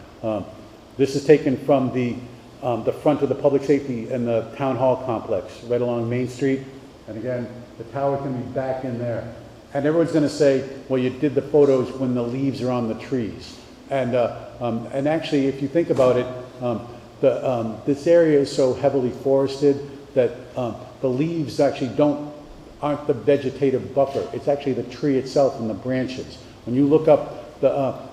This is taken from the front of the public safety and the town hall complex, right along Main Street. And again, the tower can be back in there. And everyone's going to say, well, you did the photos when the leaves are on the trees. And actually, if you think about it, this area is so heavily forested that the leaves actually aren't the vegetative buffer. It's actually the tree itself and the branches. When you look up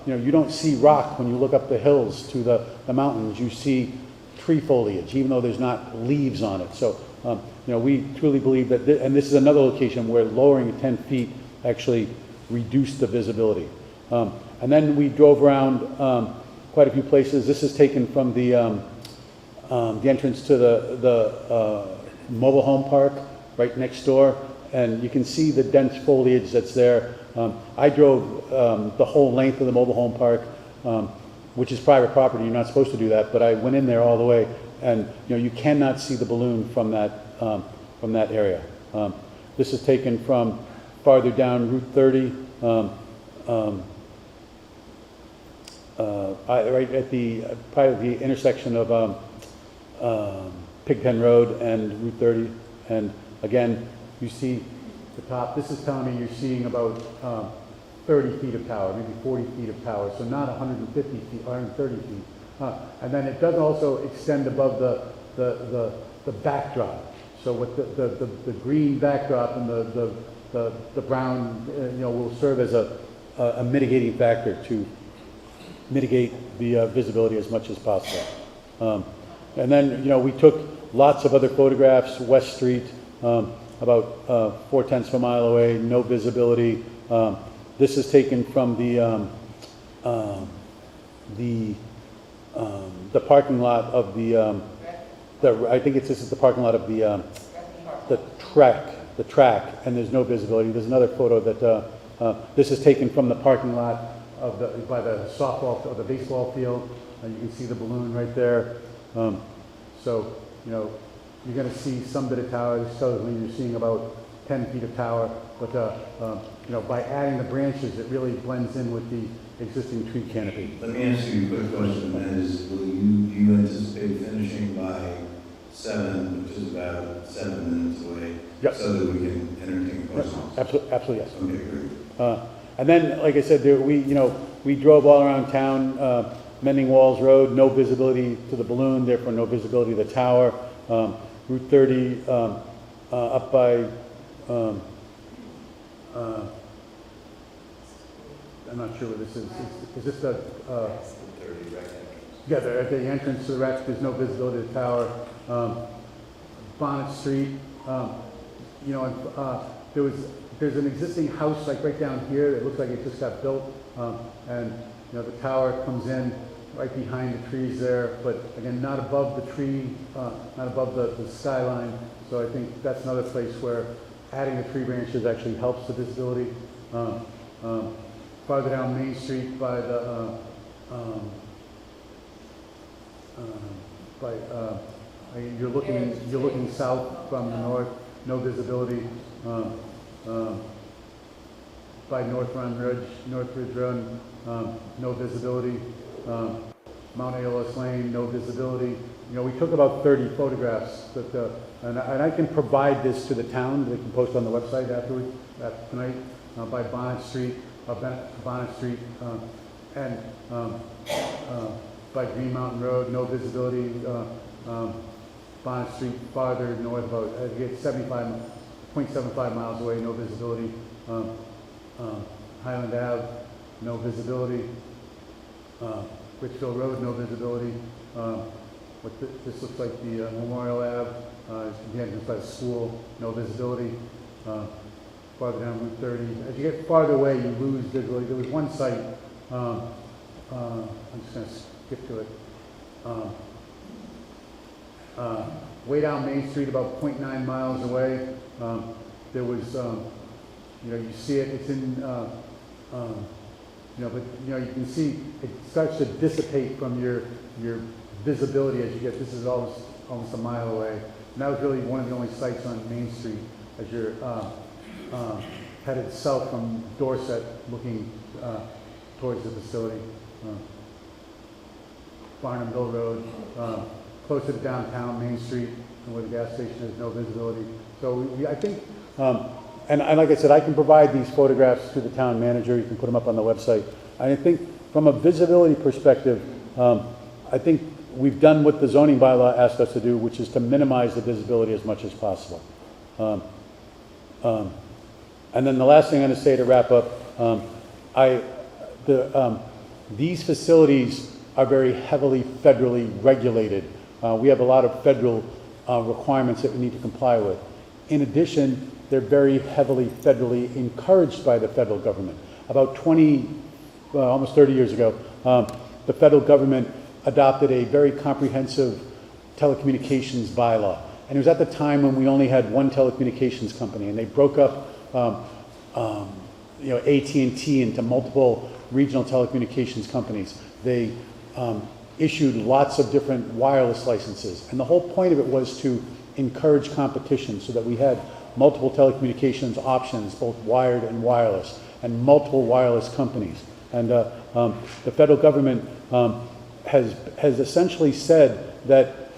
you don't see rock when you look up the hills to the mountains. You see tree foliage, even though there's not leaves on it. So, we truly believe that, and this is another location where lowering it 10 feet actually reduced the visibility. And then we drove around quite a few places. This is taken from the entrance to the mobile home park right next door, and you can see the dense foliage that's there. I drove the whole length of the mobile home park, which is private property. You're not supposed to do that, but I went in there all the way, and you cannot see the balloon from that area. This is taken from farther down Route 30, right at probably the intersection of Pigpen Road and Route 30. And again, you see the top. This is telling me you're seeing about 30 feet of tower, maybe 40 feet of tower, so not 150 feet, 130 feet. And then it does also extend above the backdrop. So with the green backdrop and the brown, will serve as a mitigating factor to mitigate the visibility as much as possible. And then, we took lots of other photographs, West Street, about 0.4 of a mile away, no visibility. This is taken from the parking lot of I think this is the parking lot of the track, and there's no visibility. There's another photo that this is taken from the parking lot by the softball or the baseball field. You can see the balloon right there. So you're going to see some bit of tower. So you're seeing about 10 feet of tower, but, you know, by adding the branches, it really blends in with the existing tree canopy. Let me ask you a quick question, that is, do you anticipate finishing by 7, which is about 7 minutes away? Yep. So that we can entertain questions? Absolutely, yes. Okay, great. And then, like I said, we drove all around town, Mending Walls Road, no visibility to the balloon, therefore no visibility to the tower. Route 30, up by, I'm not sure where this is. Is this the, 30 right entrance. yeah, at the entrance to the rec, there's no visibility to the tower. Bonnet Street, you know, there's an existing house like right down here that looks like it just got built. And, you know, the tower comes in right behind the trees there, but again, not above the tree, not above the skyline. So I think that's another place where adding the tree branches actually helps the visibility. Farther down Main Street by the, you're looking south from the north, no visibility. By North Ridge Run, no visibility. Mount ALS Lane, no visibility. You know, we took about 30 photographs that, and I can provide this to the town. They can post on the website afterwards, tonight, by Bonnet Street, and by Green Mountain Road, no visibility. Bonnet Street farther north, about 0.75 miles away, no visibility. Highland Ave, no visibility. Richfield Road, no visibility. This looks like the Memorial Ave, the entrance by the school, no visibility. Farther down Route 30. As you get farther away, you lose visibility. There was one site, I'm just going to skip to it. Way down Main Street, about 0.9 miles away, there was, you know, you see it, it's in, you know, but, you know, you can see it starts to dissipate from your visibility as you get, this is almost a mile away. And that was really one of the only sites on Main Street as you're headed south from Dorset looking towards the facility. Barnumville Road, closer to downtown Main Street, where the gas station has no visibility. So I think, and like I said, I can provide these photographs to the town manager. You can put them up on the website. I think from a visibility perspective, I think we've done what the zoning bylaw asked us to do, which is to minimize the visibility as much as possible. And then the last thing I'm going to say to wrap up, these facilities are very heavily federally regulated. We have a lot of federal requirements that we need to comply with. In addition, they're very heavily federally encouraged by the federal government. About almost 30 years ago, the federal government adopted a very comprehensive telecommunications bylaw. And it was at the time when we only had one telecommunications company, and they broke up you know, AT&T into multiple regional telecommunications companies. They issued lots of different wireless licenses. And the whole point of it was to encourage competition so that we had multiple telecommunications options, both wired and wireless, and multiple wireless companies. And the federal government has essentially said that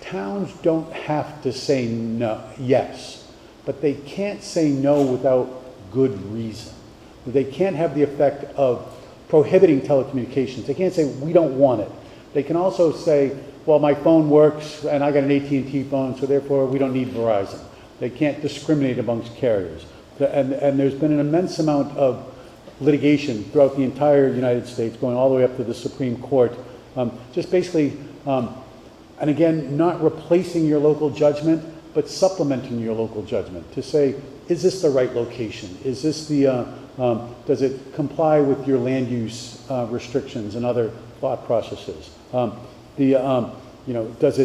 towns don't have to say no, yes, but they can't say no without good reason. They can't have the effect of prohibiting telecommunications. They can't say, we don't want it. They can also say, well, my phone works and I got an AT&T phone, so therefore we don't need Verizon. They can't discriminate amongst carriers. And there's been an immense amount of litigation throughout the entire United States, going all the way up to the Supreme Court, just basically, and again, not replacing your local judgment, but supplementing your local judgment to say, is this the right location? Is this the, does it comply with your land use restrictions and other thought processes? You know, does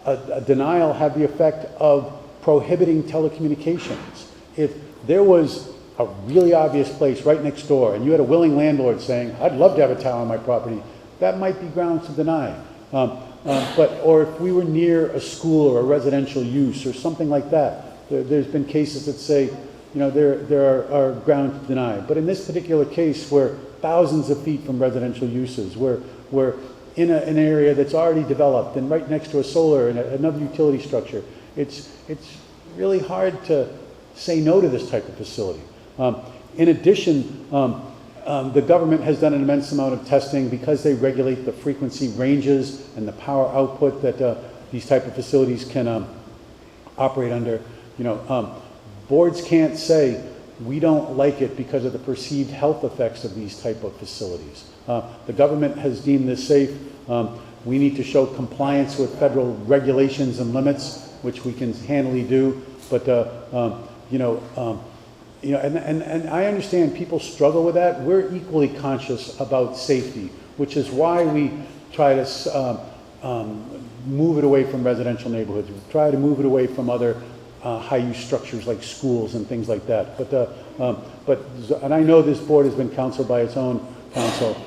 a denial have the effect of prohibiting telecommunications? If there was a really obvious place right next door and you had a willing landlord saying, I'd love to have a tower on my property, that might be grounds to deny. Or if we were near a school or a residential use or something like that, There's been cases that say, there are grounds to deny. But in this particular case, we're thousands of feet from residential uses, we're in an area that's already developed and right next to a solar and another utility structure. It's really hard to say no to this type of facility. In addition, the government has done an immense amount of testing because they regulate the frequency ranges and the power output that these type of facilities can operate under. Boards can't say, we don't like it because of the perceived health effects of these type of facilities. The government has deemed this safe. We need to show compliance with federal regulations and limits, which we can handily do. But and I understand people struggle with that. We're equally conscious about safety, which is why we try to move it away from residential neighborhoods. We try to move it away from other high-use structures like schools and things like that. And I know this board has been counseled by its own counsel.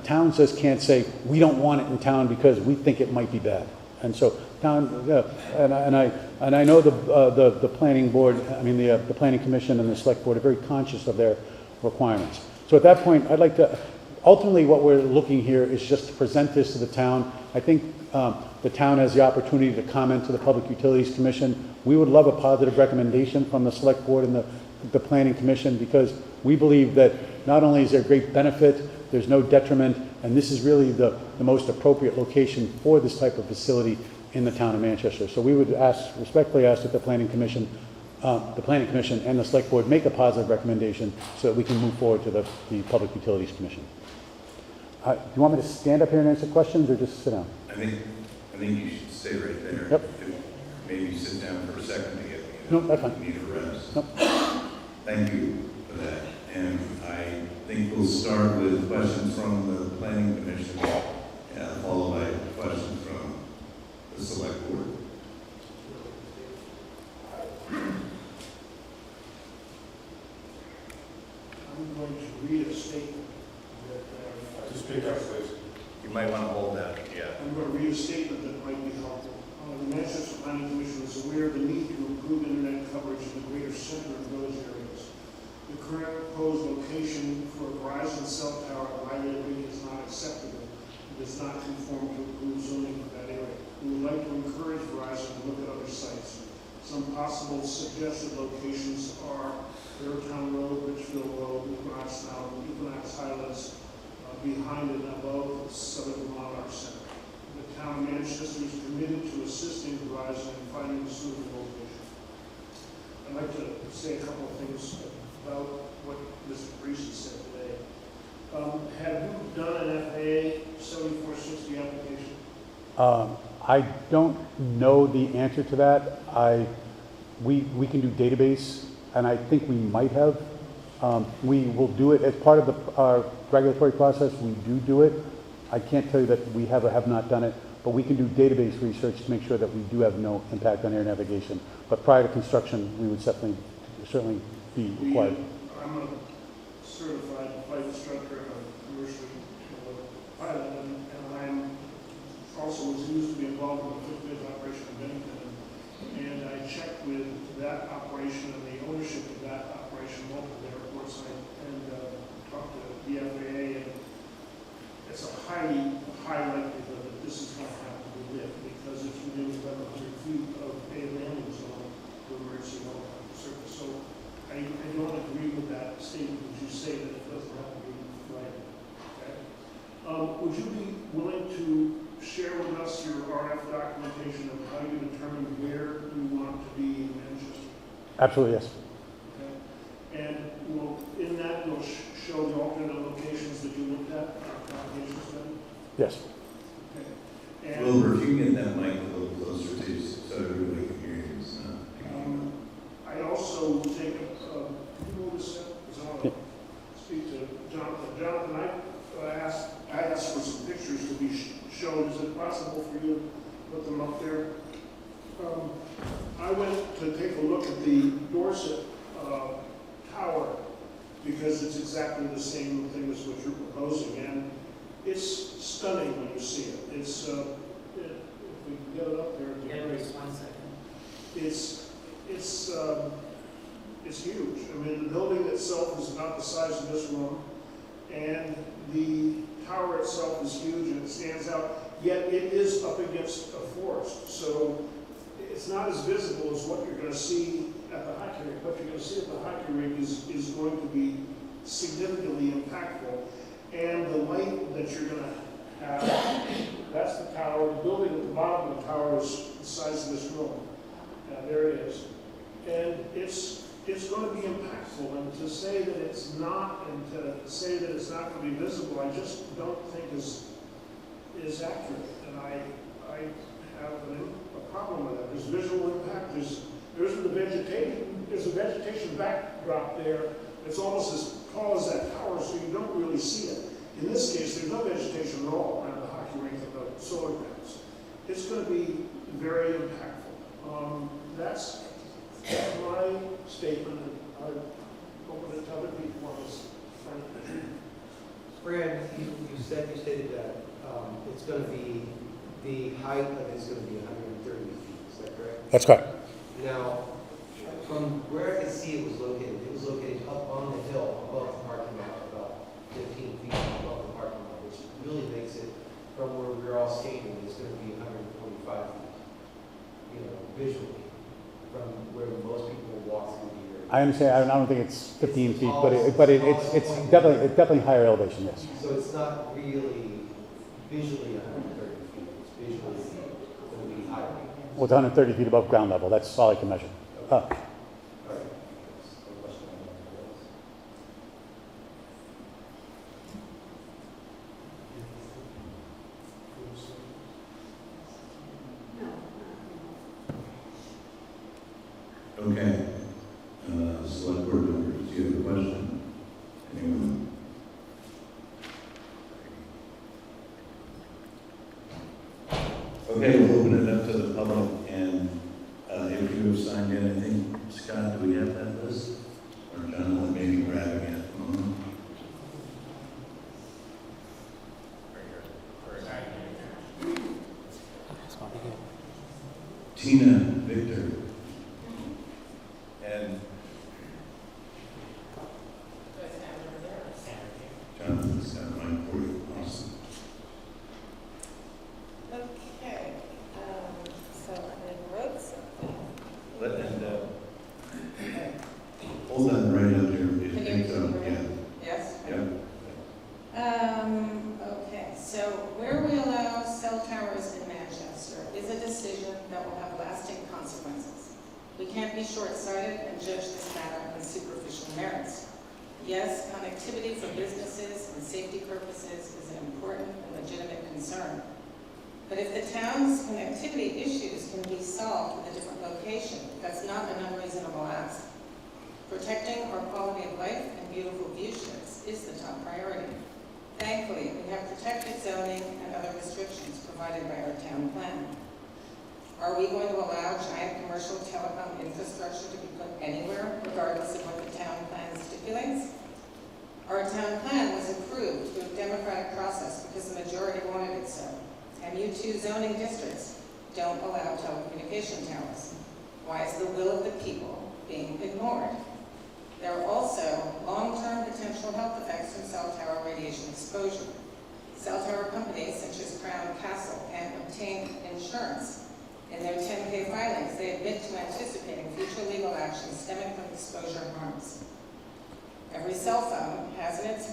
Towns just can't say, we don't want it in town because we think it might be bad. And so and I know the planning board, the planning commission and the select board are very conscious of their requirements. So at that point, I'd like to, ultimately what we're looking here is just to present this to the town. I think the town has the opportunity to comment to the Public Utilities Commission. We would love a positive recommendation from the select board and the planning commission, because we believe that not only is there great benefit, there's no detriment, and this is really the most appropriate location for this type of facility in the town of Manchester. So we would respectfully ask that the planning commission and the select board make a positive recommendation so that we can move forward to the Public Utilities Commission. Do you want me to stand up here and answer questions, or just sit down? I think you should stay right there. Yep. Maybe sit down for a second to get No, that's fine. need a rest. Nope. Thank you for that. And I think we'll start with questions from the planning commission, followed by questions from the select board. I'm going to read a statement that, Just speak up, please. You might want to hold that, yeah. I'm going to read a statement that might be helpful. The Manchester Planning Commission is aware of the need to improve internet coverage in the greater center of village areas. The current proposed location for a Verizon cell tower at Riley is not acceptable and does not conform to approved zoning for that area. We would like to encourage Verizon to look at other sites. Some possible suggested locations are Fairtown Road, Richfield Road, Equinox Highlands, behind and above Southern Vermont Arts Center. The town of Manchester is committed to assisting Verizon in finding a suitable location. I'd like to say a couple of things about what Mr. Parisi said today. Have you done an FAA 7460 application? I don't know the answer to that. We can do database, and I think we might have. We will do it as part of our regulatory process. We do it. I can't tell you that we have or have not done it, but we can do database research to make sure that we do have no impact on air navigation. But prior to construction, we would certainly be required. I'm a certified flight instructor and a commercial pilot, and I'm also was used to be involved in the fifth phase operation in Bennington. And I checked with that operation and the ownership of that operation, multiple airports, and talked to the FAA, and it's a high likelihood that this is going to have to be lit, because it's within 1,100 feet of a landing zone for emergency helicopter service. So I don't agree with that statement that you say that it doesn't have to be lighted. Okay? Would you be willing to share with us your RF documentation of how you determine where you want to be in Manchester? Absolutely, yes. Okay. And in that, you'll show the alternate locations that you looked at, application study? Yes. Okay. And Wilbur, if you get that mic a little closer to you so everybody can hear you. I also take can you move this up? Because I want to speak to Jonathan. Jonathan, I asked for some pictures to be shown. Is it possible for you to put them up there? I went to take a look at the Dorset tower, because it's exactly the same thing as what you're proposing, and it's stunning when you see it. It's if we can get it up there, it'd be great. Just 1 second. it's huge. I mean, the building itself is about the size of this room, and the tower itself is huge and it stands out, yet it is up against a forest. So it's not as visible as what you're going to see at the hockey rink. What you're going to see at the hockey rink is going to be significantly impactful. And the light that you're going to have, that's the tower. The building at the bottom of the tower is the size of this room. There it is. And it's going to be impactful. And to say that it's not, and to say that it's not going to be visible, I just don't think is accurate. And I have a problem with that. There's visual impact. There's a vegetation backdrop there. It's almost as tall as that tower, so you don't really see it. In this case, there's no vegetation at all around the hockey rink and the solar panels. It's going to be very impactful. That's my statement. I open it to other people on this. Fran, you stated that it's going to be, the height of it is going to be 130 feet, is that correct? That's correct. Now, from where I could see it was located up on the hill above the parking lot, about 15 feet above the parking lot, which really makes it, from where we're all skating, it's going to be 145 feet, visually, from where most people will walk through the area. I understand. I don't think it's 15 feet, but it's definitely higher elevation. Yes. So it's not really visually 130 feet. It's visually going to be higher. Well, it's 130 feet above ground level. That's all I can measure. All right. No question on that. Okay. Select board members, do you have a question? Anyone? Okay, we'll open it up to the public, and if you have signed in, I think, Scott, do we have that list? Or Jonathan, maybe grabbing it. Tina, Victor, and Jonathan's got mine for you. Awesome. Okay, so I wrote something. Hold on right up there. Can you Think so, hear yeah. me? Yes? Yeah. Okay, so where we allow cell towers in Manchester is a decision that will have lasting consequences. We can't be short-sighted and judge this matter on superficial merits. Yes, connectivity for businesses and safety purposes is an important and legitimate concern. But if the town's connectivity issues can be solved with a different location, that's not an unreasonable ask. Protecting our quality of life and beautiful view sheds is the top priority. Thankfully, we have protected zoning and other restrictions provided by our town plan. Are we going to allow giant commercial telecom infrastructure to be put anywhere, regardless of what the town plan stipulates? Our town plan was approved through a democratic process because the majority wanted it so. MU2 zoning districts don't allow telecommunication towers. Why is the will of the people being ignored? There are also long-term potential health effects from cell tower radiation exposure. Cell tower companies such as Crown Castle can obtain insurance. In their 10K filings, they admit to anticipating future legal action stemming from exposure harms. Every cell phone has in its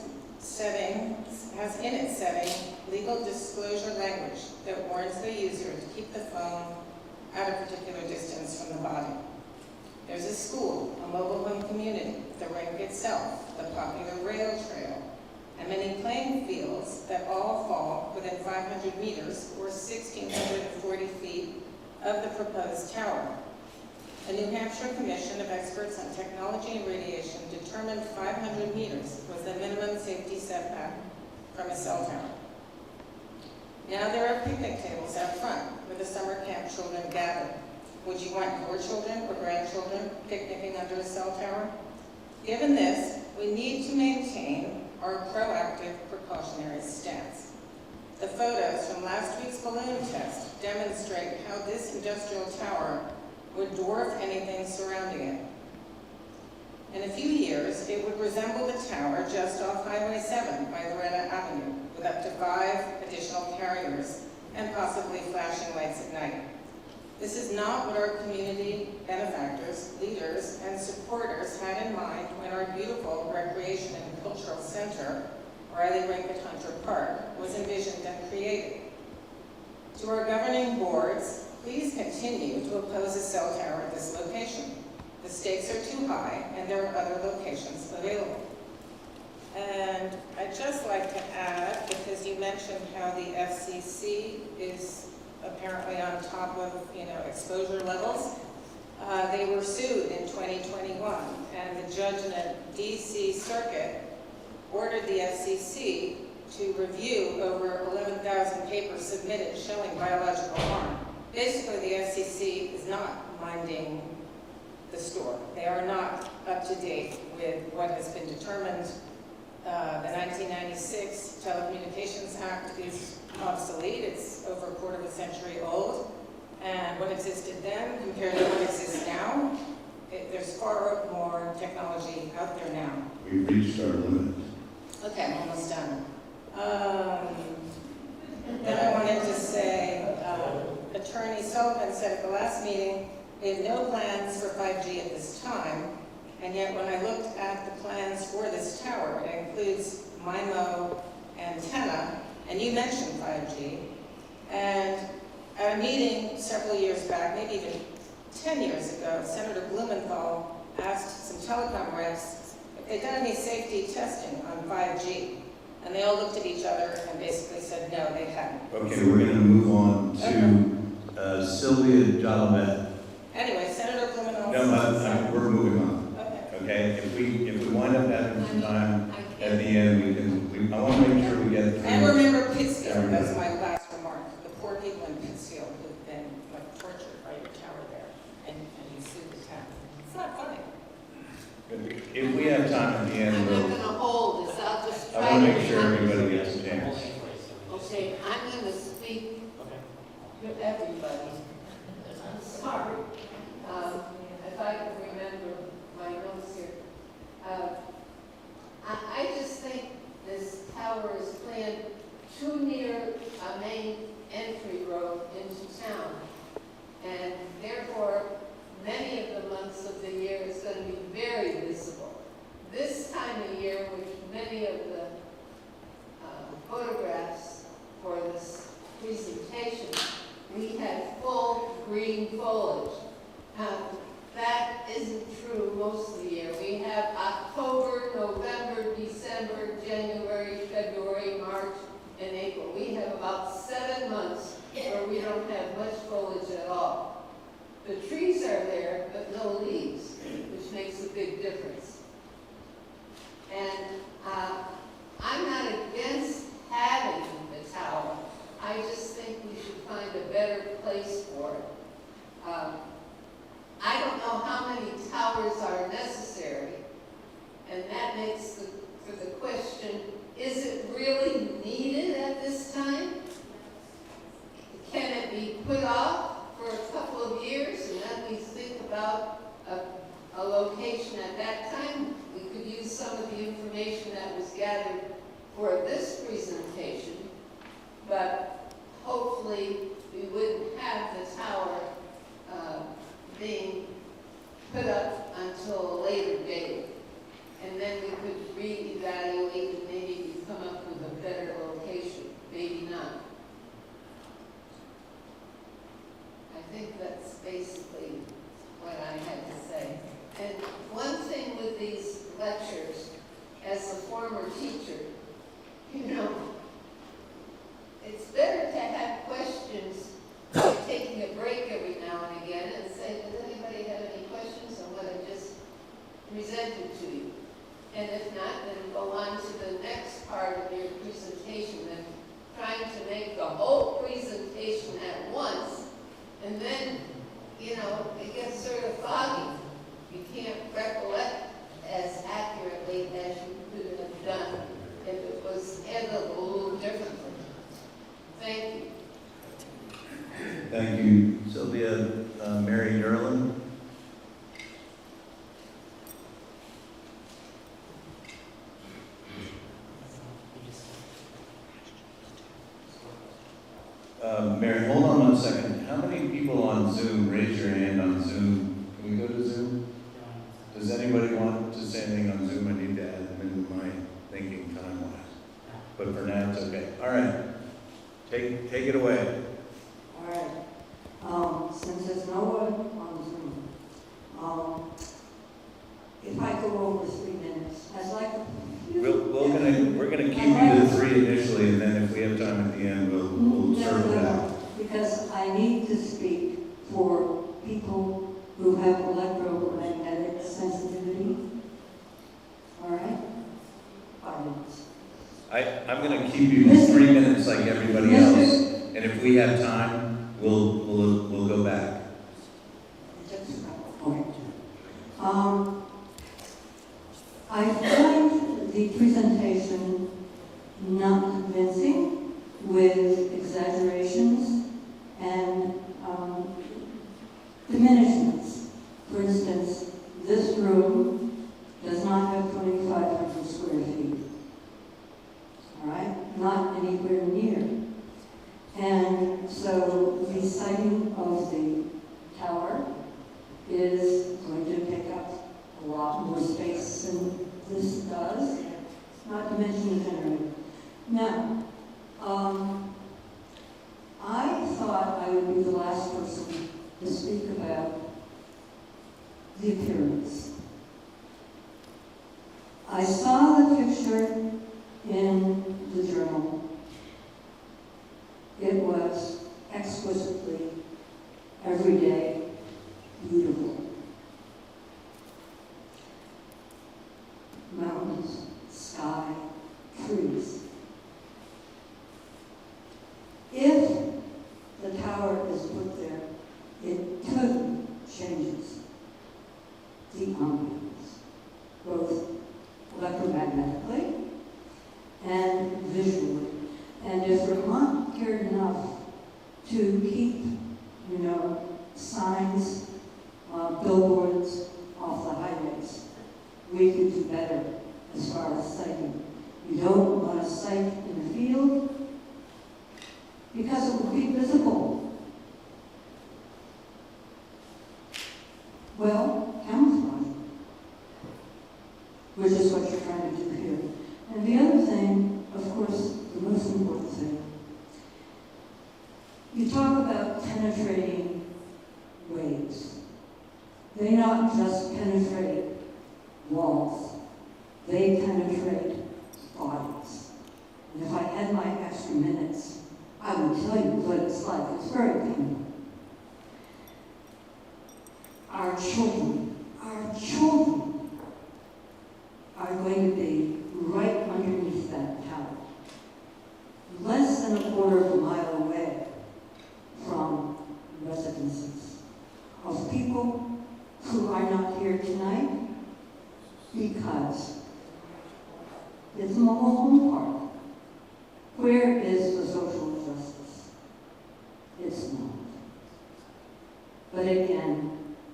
setting legal disclosure language that warns the user to keep the phone at a particular distance from the body. There's a school, a mobile home community, the rink itself, the popular rail trail, and many playing fields that all fall within 500 meters or 1,640 feet of the proposed tower. A New Hampshire Commission of Experts on Technology and Radiation determined 500 meters was the minimum safety setback from a cell tower. Now there are picnic tables out front where the summer camp children gather. Would you want your children or grandchildren picnicking under a cell tower? Given this, we need to maintain our proactive precautionary stance. The photos from last week's balloon test demonstrate how this industrial tower would dwarf anything surrounding it. In a few years, it would resemble the tower just off Highway 7 by Loretta Avenue, with up to 5 additional carriers and possibly flashing lights at night. This is not what our community benefactors, leaders, and supporters had in mind when our beautiful recreation and cultural center, Riley Rinkett Hunter Park, was envisioned and created. To our governing boards, please continue to oppose a cell tower at this location. The stakes are too high, and there are other locations available. And I'd just like to add, because you mentioned how the FCC is apparently on top of, exposure levels. They were sued in 2021, and the judge in a DC circuit ordered the FCC to review over 11,000 papers submitted showing biological harm. Basically, the FCC is not minding the store. They are not up to date with what has been determined. The 1996 Telecommunications Act is obsolete. It's over a quarter of a century old. And what existed then compared to what exists now, there's far more technology out there now. We've reached our limit. Okay, I'm almost done. Then I wanted to say, Attorney Sullivan said at the last meeting, they have no plans for 5G at this time. And yet when I looked at the plans for this tower, it includes MIMO antenna, and you mentioned 5G. And at a meeting several years back, maybe even 10 years ago, Senator Blumenthal asked some telecom reps if they'd done any safety testing on 5G. And they all looked at each other and basically said, no, they hadn't. Okay, we're going to move on to Sylvia Jalamet. Anyway, Senator Blumenthal. No, we're moving on. Okay, if we wind up having some time at the end, I want to make sure we get through. And remember Pittsfield, that's my last remark. The poor people in Pittsfield who've been tortured by your tower there, and you sued the town. It's not funny. If we have time at the end, I'm not we'll, gonna hold this, I'll just I try want to. to make sure everybody gets a chance. Okay, I'm gonna speak to everybody. I'm sorry. If I can remember my notes here. I just think this tower is planned too near a main entry road into town. And therefore, many of the months of the year is going to be very visible. This time of year, which many of the photographs for this presentation, we had full green foliage. That isn't true most of the year. We have October, November, December, January, February, March, and April. We have about 7 months where we don't have much foliage at all. The trees are there, but no leaves, which makes a big difference. And I'm not against having the tower. I just think we should find a better place for it. I don't know how many towers are necessary, and that makes for the question, is it really needed at this time? Can it be put off for a couple of years, and then we think about a location at that time? We could use some of the information that was gathered for this presentation, but hopefully we wouldn't have the tower being put up until a later date. And then we could reevaluate and maybe come up with a better location, maybe not. I think that's basically what I had to say. And one thing with these lectures, as a former teacher, it's better to have questions by taking a break every now and again and say, does anybody have any questions on what I just presented to you? And if not, then go on to the next part of your presentation and trying to make the whole presentation at once. And then, it gets sort of foggy. You can't recollect as accurately as you could have done if it was handled a little differently. Thank you. Thank you, Sylvia. Mary Yerlin. Mary, hold on 1 second. How many people on Zoom, raise your hand on Zoom? Can we go to Zoom? Does anybody want to say anything on Zoom? I need to add them into my thinking time-wise. But for now, it's okay. All right. Take it away. All right. Since there's no one on Zoom, if I go over 3 minutes, I'd like to. We're gonna keep you to 3 initially, and then if we have time at the end, we'll circle back. Because I need to speak for people who have electromagnetic sensitivity. All right? 5 minutes. I'm gonna keep you to 3 minutes like everybody else, and if we have time, we'll go back. I find the presentation not convincing with exaggerations and diminishments. For instance, this room does not have 2,500 square feet. All right? Not anywhere near. And so the siting of the tower is going to take up a lot more space than this does, not to mention the generator. Now, I thought I would be the last person to speak about the appearance. I saw the picture in the journal. It was exquisitely, everyday, beautiful. Mountains, sky, trees. If the tower is put there, it totally changes the ambience, both electromagnetically and visually. And if Vermont cared enough to keep, signs, billboards off the highways, we could do better as far as siting. You don't want to site in the field because it would be visible. Well, camouflage, which is what you're trying to do here. And the other thing, of course, the most important thing, you talk about penetrating waves. They not just penetrate walls, they penetrate bodies. And if I had my extra minutes, I would tell you what it's like. It's very painful. Our children are going to be right underneath that tower, less than a quarter of a mile away from residences of people who are not here tonight because it's a mobile home park. Where is the social justice? It's not. But again,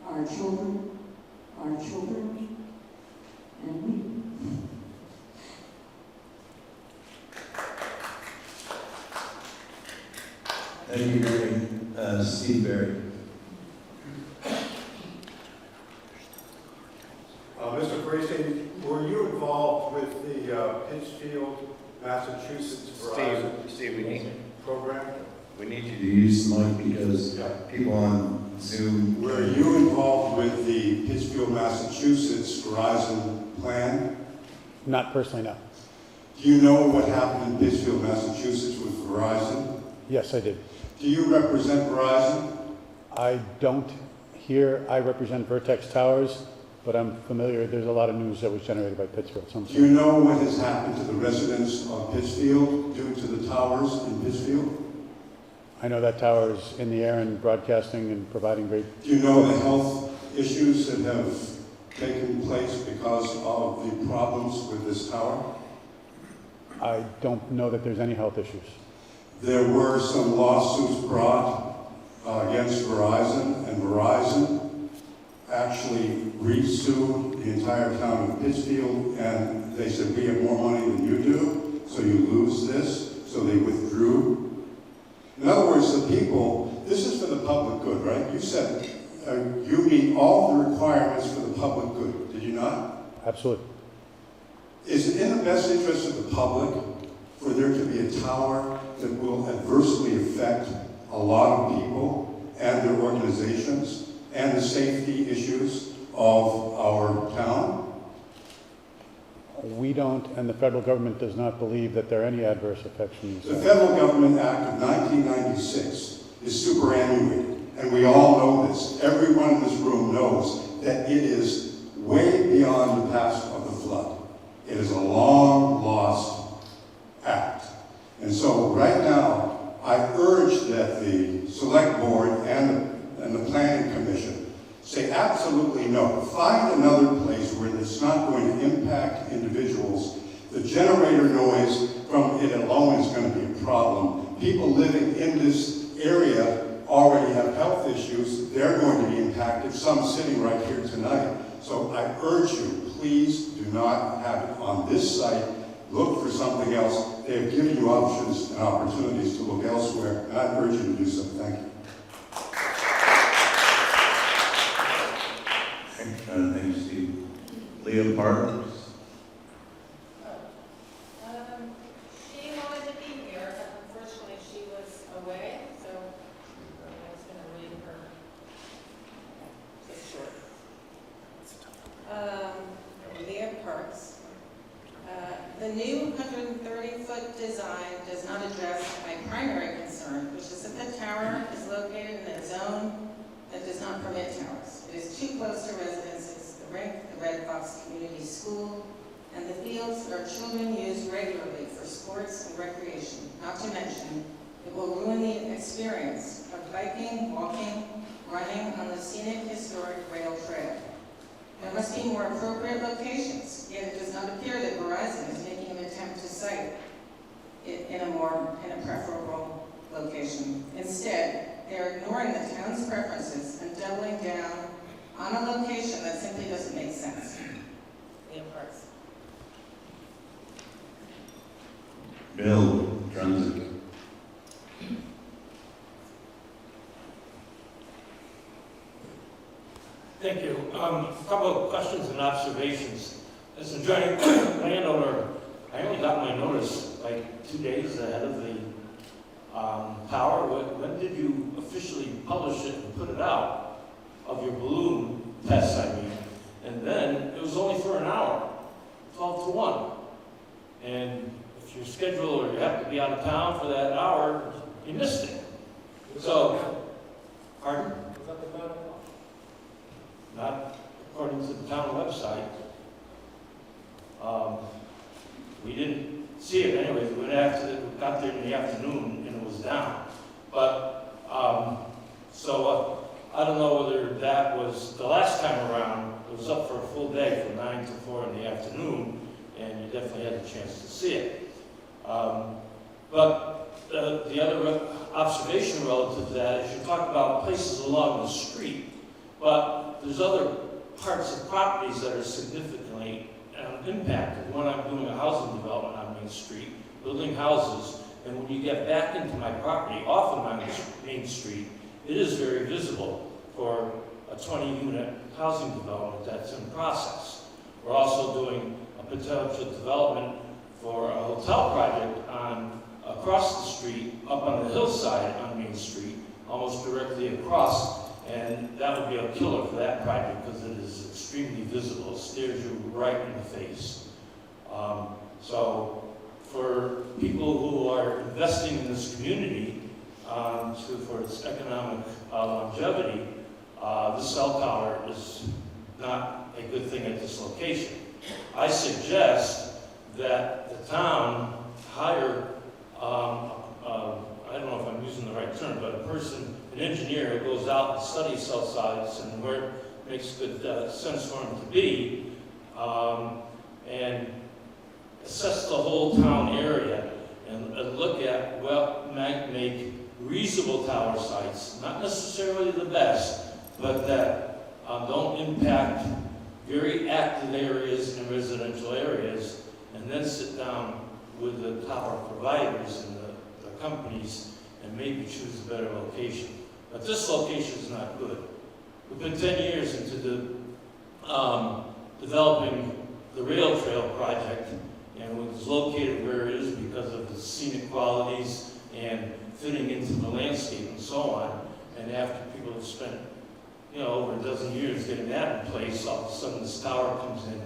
our children, and we. Thank you, Mary. Steve Berry. Mr. Parisi, were you involved with the Pittsfield, Massachusetts Verizon Steve, program? we need you to use the mic because people on Zoom. Were you involved with the Pittsfield, Massachusetts Verizon plan? Not personally, no. Do you know what happened in Pittsfield, Massachusetts with Verizon? Yes, I did. Do you represent Verizon? I don't here. I represent Vertex Towers, but I'm familiar. There's a lot of news that was generated by Pittsfield. So Do you know what has happened to the residents of Pittsfield due to the towers in Pittsfield? I know that tower is in the air and broadcasting and providing great. Do you know the health issues that have taken place because of the problems with this tower? I don't know that there's any health issues. There were some lawsuits brought against Verizon, and Verizon actually re-sued the entire town of Pittsfield, and they said, we have more money than you do, so you lose this, so they withdrew. In other words, words, the people, this is for the public good, right? You said you meet all the requirements for the public good, did you not? Absolutely. Is it in the best interest of the public for there to be a tower that will adversely affect a lot of people and their organizations and the safety issues of our town? We don't, and the federal government does not believe that there are any adverse effects from these. The Federal Government Act of 1996 is superannuated, and we all know this. Everyone in this room knows that it is way beyond the past of the flood. It is a long-lost act. And so right now, I urge that the Select Board and the Planning Commission say absolutely no. Find another place where it's not going to impact individuals. The generator noise from it alone is going to be a problem. People living in this area already have health issues. They're going to be impacted, some sitting right here tonight. So I urge you, please do not have it on this site. Look for something else. They have given you options and opportunities to look elsewhere, and I urge you to do so. Thank you. Thank you, Steve. Leah Parks. She wanted to be here, but unfortunately she was away, so I was gonna read her just short. Leah Parks. The new 130-foot design does not address my primary concern, which is that the tower is located in a zone that does not permit towers. It is too close to residences, the rink, the Red Fox Community School, and the fields our children use regularly for sports and recreation. Not to mention, it will ruin the experience of biking, walking, running on the scenic historic rail trail. There must be more appropriate locations, yet it does not appear that Verizon is making an attempt to site it in a preferable location. Instead, they are ignoring the town's preferences and doubling down on a location that simply doesn't make sense. Leah Parks. Bill Drunzik. Thank you. A couple of questions and observations. As a joint landowner, I only got my notice like 2 days ahead of the tower. When did you officially publish it and put it out of your balloon test, I mean? And then it was only for an hour, 12 to 1. And if you're scheduled or you have to be out of town for that hour, you missed it. So, pardon? Not according to the town website. We didn't see it anyways. We got there in the afternoon and it was down. But, I don't know whether that was, the last time around, it was up for a full day from 9 to 4 in the afternoon, and you definitely had a chance to see it. But the other observation relative to that is you talk about places along the street, but there's other parts of properties that are significantly impacted. When I'm doing a housing development on Main Street, building houses, and when you get back into my property off of my Main Street, it is very visible for a 20-unit housing development that's in process. We're also doing a potential development for a hotel project across the street, up on the hillside on Main Street, almost directly across. And that would be a killer for that project because it is extremely visible. It stares you right in the face. So for people who are investing in this community for its economic longevity, the cell tower is not a good thing at this location. I suggest that the town hire, I don't know if I'm using the right term, but an engineer who goes out and studies cell sites and where it makes good sense for him to be, and assess the whole town area and look at what might make reasonable tower sites, not necessarily the best, but that don't impact very active areas and residential areas, and then sit down with the tower providers and the companies and maybe choose a better location. But this location is not good. We've been 10 years into the developing the rail trail project, and it was located where it is because of the scenic qualities and fitting into the landscape and so on. And after people have spent, over a dozen years getting that in place, all of a sudden this tower comes in,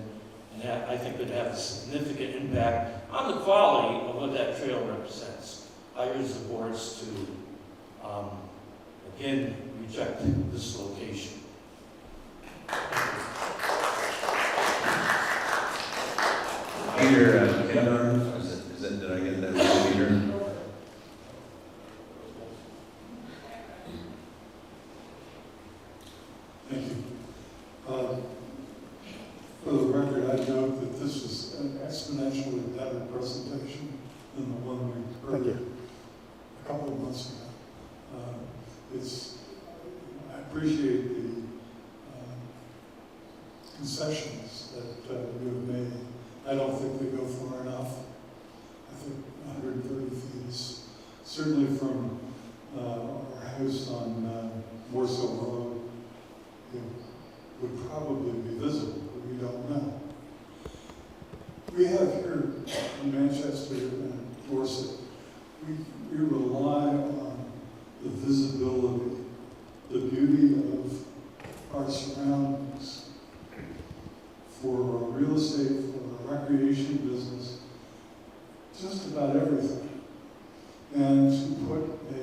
and that, I think, would have a significant impact on the quality of what that trail represents. I urge the boards to, again, reject this location. Peter, Kendar, did I get that right, Peter? Thank you. For the record, I note that this is an exponentially better presentation than the one we heard a couple of months ago. I appreciate the concessions that you have made. I don't think they go far enough. I think 130 feet is certainly from our house on Warsaw Road. It would probably be visible, but we don't know. We have here in Manchester and Dorset, we rely on the visibility, the beauty of our surroundings for real estate, for our recreation business, just about everything. And to put a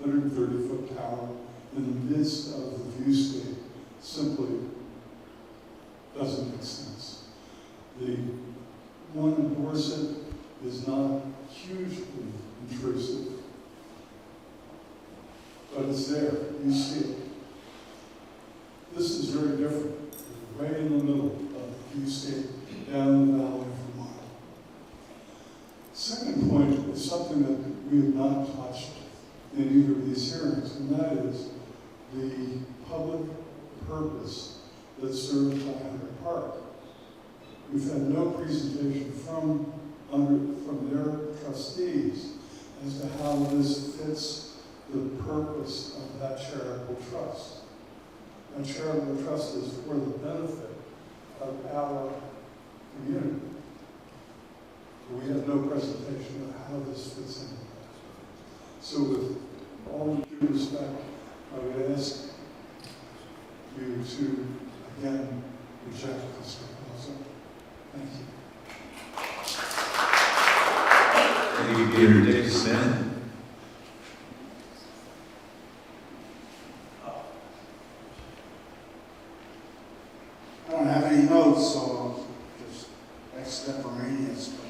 130-foot tower in the midst of the viewscape simply doesn't make sense. The one in Dorset is not hugely intrusive, but it's there, you see it. This is very different, right in the middle of the viewscape down the valley for a mile. Second point is something that we have not touched in either of these hearings, and that is the public purpose that serves Hunter Park. We've had no presentation from their trustees as to how this fits the purpose of that charitable trust. And charitable trust is for the benefit of our community. We have no presentation of how this fits into that. So with all due respect, I would ask you to, again, reject this proposal. Thank you. Thank you, Peter Dixon. I don't have any notes, so I'll just extemporaneous. But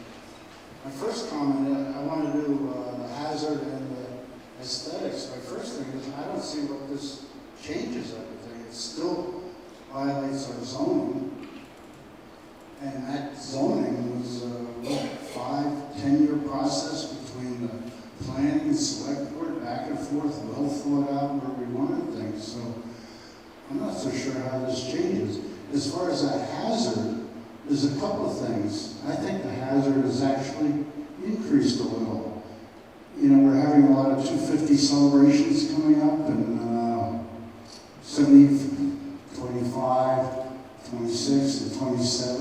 my first comment, I want to do the hazard and the aesthetics. My first thing is I don't see what this changes everything. It still violates our zoning. And that zoning was a 5-10-year process between the planning and select board, back and forth, well thought out where we wanted things. So I'm not so sure how this changes. As far as a hazard, there's a couple of things. I think the hazard has actually increased a little. You know, we're having a lot of 250 celebrations coming up, and 70, 25, 26, and 27.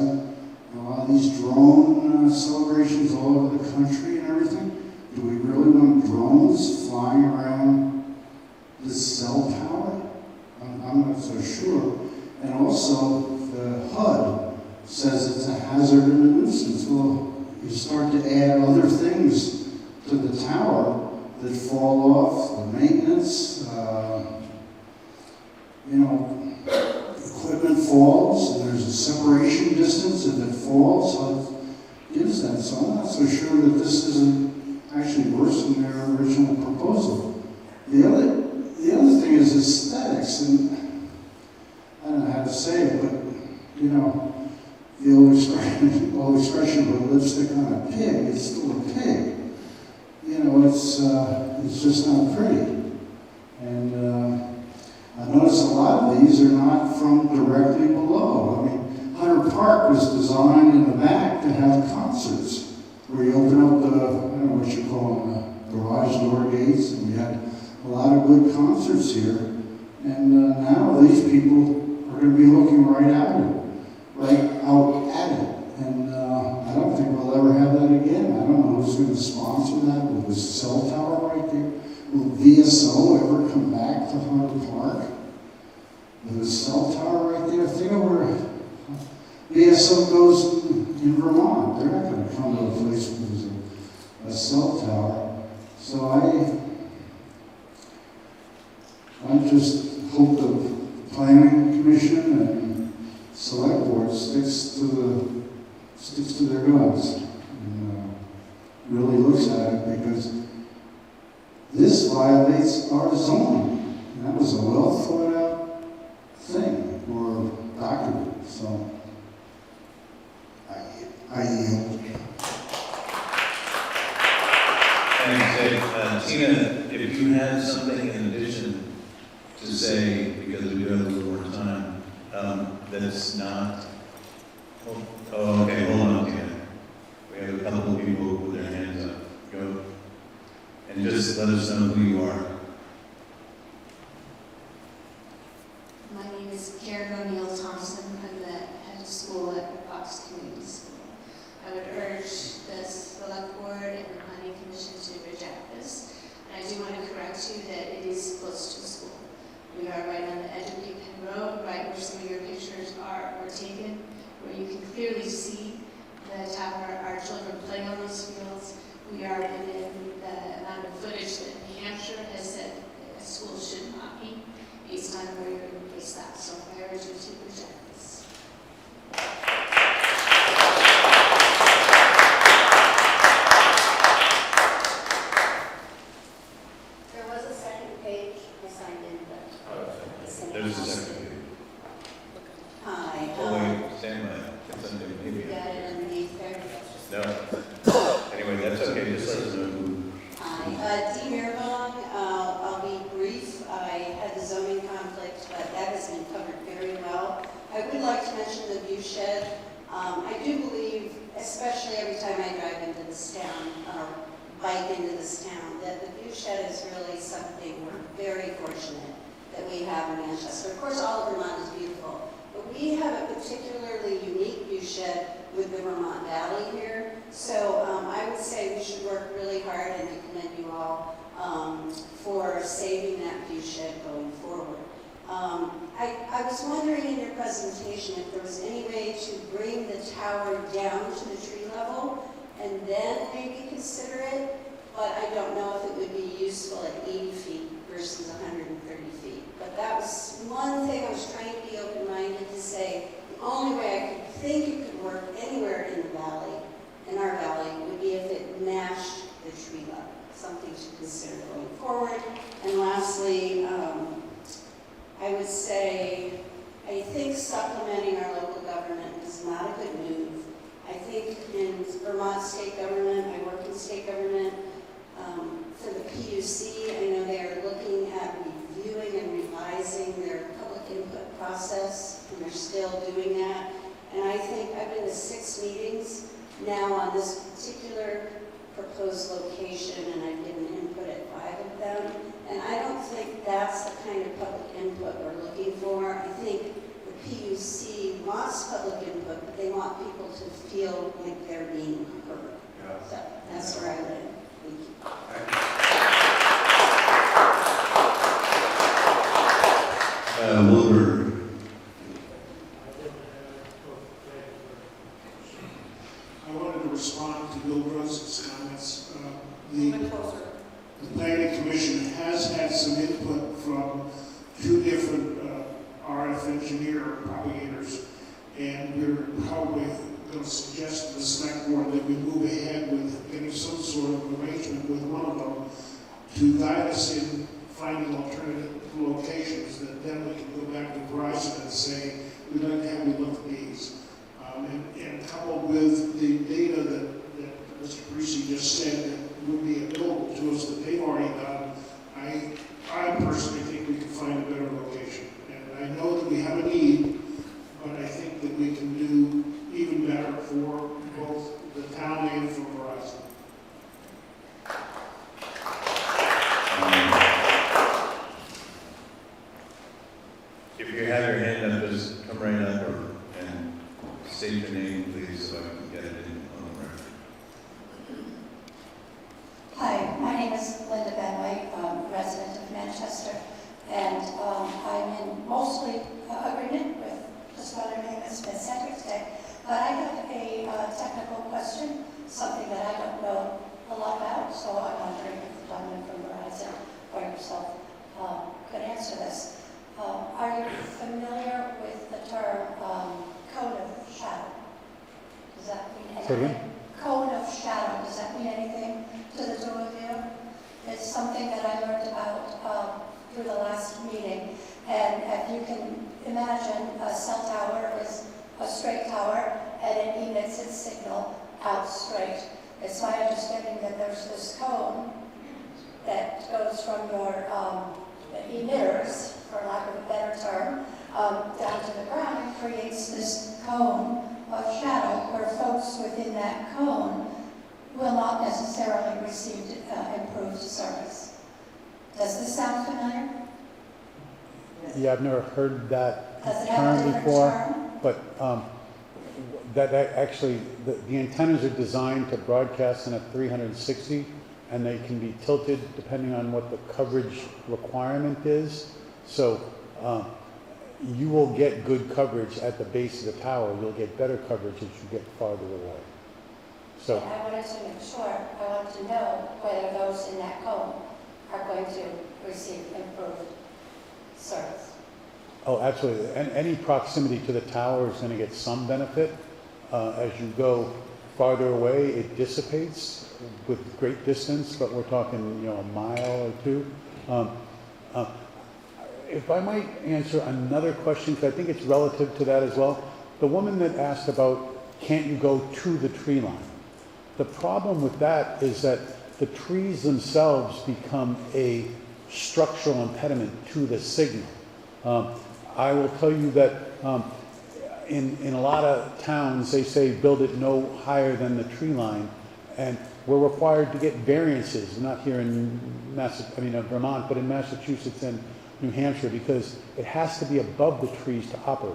And a lot of these drone celebrations all over the country and everything. Do we really want drones flying around this cell tower? I'm not so sure. And also, the HUD says it's a hazard and a nuisance. Well, you start to add other things to the tower that fall off, the maintenance, equipment falls, and there's a separation distance if it falls, so it gives that. So I'm not so sure that this isn't actually worse than their original proposal. The other thing is aesthetics, and I don't know how to say it, but, the old expression of lipstick on a pig, it's still a pig. It's just not pretty. And I notice a lot of these are not from directly below. I mean, Hunter Park was designed in the back to have concerts, where you open up the, I don't know what you call them, garage garage door gates, and we had a lot of good concerts here. And now these people are going to be looking right at it, right out at it. And I don't think we'll ever have that again. I don't know who's going to sponsor that. Will the cell tower right there? Will VSO ever come back to Hunter Park? With a cell tower right there? Think of where VSO goes in Vermont. They're not going to come to a place where there's a cell tower. So I just hope the planning commission and select board sticks to their guns and really looks at it, because this violates our zoning. And that was a well thought out thing or document. So I yield. Thanks, Ed. Tina, if you had something in addition to say, because we do have a little more time, that's not, oh, okay, hold on, Tina. We have a couple of people with their hands up. Go. And just let us know who you are. My name is Karen O'Neill Thompson. I'm the head of school at Fox Community School. I would urge the select board and the planning commission to reject this. And I do want to correct you that it is close to the school. We are right on the edge of Cape Pen Road, right where some of your pictures were taken, where you can clearly see the tower, our children playing on those fields. We are within the amount of footage that New Hampshire has said a school should not be, based on where you're going to place that. So I urge you to reject this. There was a second page I signed in, but. There's a second. Hi. Oh, wait, stand by. It's under maybe. Got it underneath there. No. Anyway, that's okay. Just let us know who. Hi, Dee Mirabong. I'll be brief. I had the zoning conflict, but that has been covered very well. I would like to mention the view shed. I do believe, especially every time I drive into this town, or bike into this town, that the view shed is really something we're very fortunate that we have in Manchester. Of course, all of Vermont is beautiful, but we have a particularly unique view shed with the Vermont Valley here. So I would say we should work really hard, and I commend you all for saving that view shed going forward. I was wondering in your presentation if there was any way to bring the tower down to the tree level and then maybe consider it, but I don't know if it would be useful at 80 feet versus 130 feet. But that was one thing I was trying to be open-minded to say. The only way I could think it could work anywhere in the valley, in our valley, would be if it matched the tree level. Something to consider going forward. And lastly, I would say, I think supplementing our local government is not a good move. I think in Vermont state government, I work in state government, for the PUC, I know they are looking at reviewing and revising their public input process, and they're still doing that. And I think I've been to 6 meetings now on this particular proposed location, and I've given input at 5 of them. And I don't think that's the kind of public input we're looking for. I think the PUC wants public input, but they want people to feel like they're being heard. Yeah. So that's where I live. Thank you. Wilbur. I wanted to respond to Bill Gross's comments. The planning commission has had some input from 2 different RF engineer propagators, and we're probably going to suggest to the select board that we move ahead with getting some sort of arrangement with one of them to guide us in finding alternative locations that then we can go back to Verizon and say, we'd like to have you look at these. And coupled with the data that Mr. Parisi just said that would be available to us that they've already done, I personally think we can find a better location. And I know that we have a need, but I think that we can do even better for both the town and for Verizon. Manchester, and I'm in mostly agreement with just about everything that's been said here today. But I have a technical question, something that I don't know a lot about, so I'm wondering if the gentleman from Verizon or yourself could answer this. Are you familiar with the term cone of shadow? Does that mean anything? Say again? Cone of shadow, does that mean anything to the two of you? It's something that I learned about through the last meeting. And if you can imagine, a cell tower is a straight tower and it emits its signal out straight. It's my understanding that there's this cone that goes from your emitters, for lack of a better term, down to the ground and creates this cone of shadow where folks within that cone will not necessarily receive improved service. Does this sound familiar? Yeah, I've never heard that Does it have a term different before, term? but that actually, the antennas are designed to broadcast in a 360, and they can be tilted depending on what the coverage requirement is. So you will get good coverage at the base of the tower. You'll get better coverage as you get farther away. So And I wanted to make sure, I want to know whether those in that cone are going to receive improved service. oh, absolutely. And any proximity to the tower is going to get some benefit. As you go farther away, it dissipates with great distance, but we're talking, a mile or two. If I might answer another question, because I think it's relative to that as well. The woman that asked about, can't you go to the tree line? The problem with that is that the trees themselves become a structural impediment to the signal. I will tell you that in a lot of towns, they say build it no higher than the tree line, and we're required to get variances, not here in Vermont, but in Massachusetts and New Hampshire, because it has to be above the trees to operate.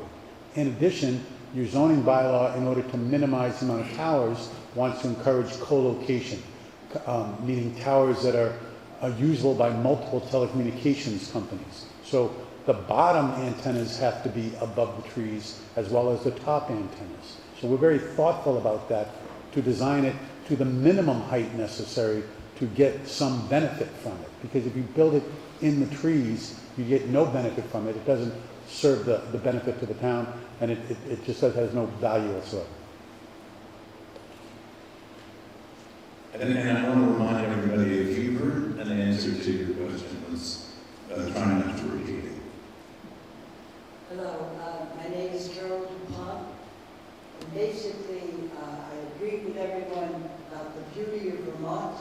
In addition, your zoning bylaw, in order to minimize the amount of towers, wants to encourage co-location, meaning towers that are usable by multiple telecommunications companies. So the bottom antennas have to be above the trees as well as the top antennas. So we're very thoughtful about that to design it to the minimum height necessary to get some benefit from it. Because if you build it in the trees, you get no benefit from it. It doesn't serve the benefit to the town, and it just has no value whatsoever. And I want to remind everybody, if you heard an answer to your question, let's try not to repeat it. Hello, my name is Carol DuPont, and basically I agree with everyone about the beauty of Vermont.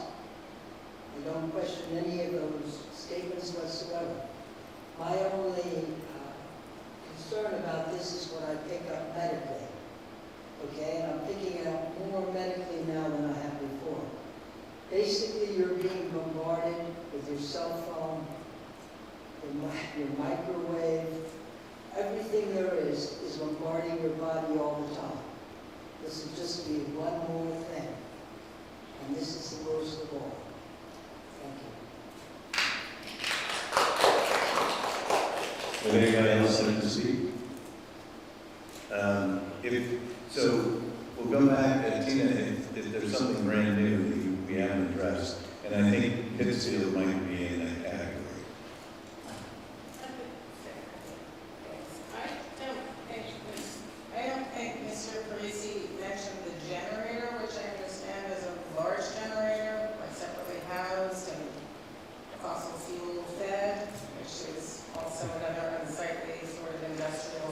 I don't question any of those statements whatsoever. My only concern about this is what I pick up medically, okay? And I'm picking it up more medically now than I have before. Basically, you're being bombarded with your cell phone, your microwave. Everything there is bombarding your body all the time. This will just be one more thing. And this is the worst of all. Thank you. Would anybody else like to speak? So we'll go back, Tina, if there's something brand new that we haven't addressed, and I think Pittsfield might be in that category. I don't think Mr. Parisi mentioned the generator, which I understand is a large generator, like separately housed and fossil fuel fed, which is also another unsightly sort of industrial,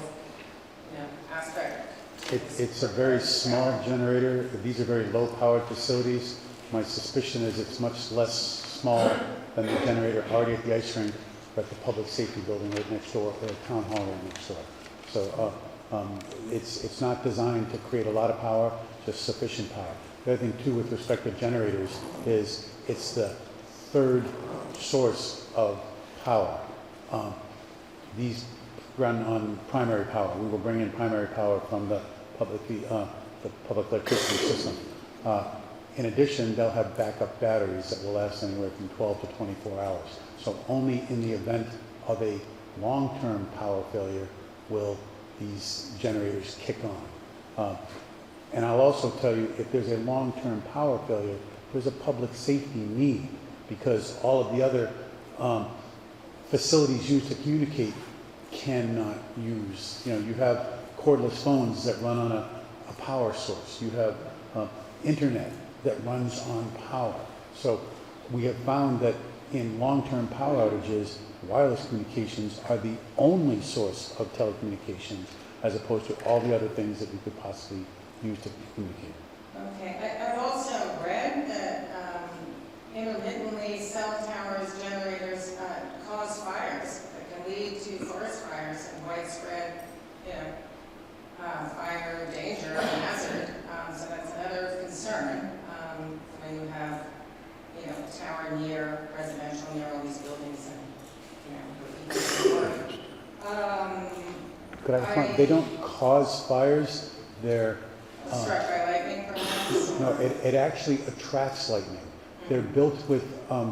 aspect. It's a very small generator. These are very low-powered facilities. My suspicion is it's much less small than the generator already at the ice rink or at the public safety building right next door, or the town hall right next door. So it's not designed to create a lot of power, just sufficient power. The other thing too with respect to generators is it's the third source of power. These run on primary power. We will bring in primary power from the public electricity system. In addition, they'll have backup batteries that will last anywhere from 12 to 24 hours. So only in the event of a long-term power failure will these generators kick on. And I'll also tell you, if there's a long-term power failure, there's a public safety need, because all of the other facilities used to communicate cannot use. You have cordless phones that run on a power source. You have internet that runs on power. So we have found that in long-term power outages, wireless communications are the only source of telecommunications, as opposed to all the other things that we could possibly use to communicate. Okay, I've also read that intermittently cell towers, generators cause fires that can lead to forest fires and widespread, fire danger and hazard. So that's another concern when you have, a tower near residential, near all these buildings and, Could I find, they don't cause fires, they're struck by lightning perhaps? no, it actually attracts lightning. They're built with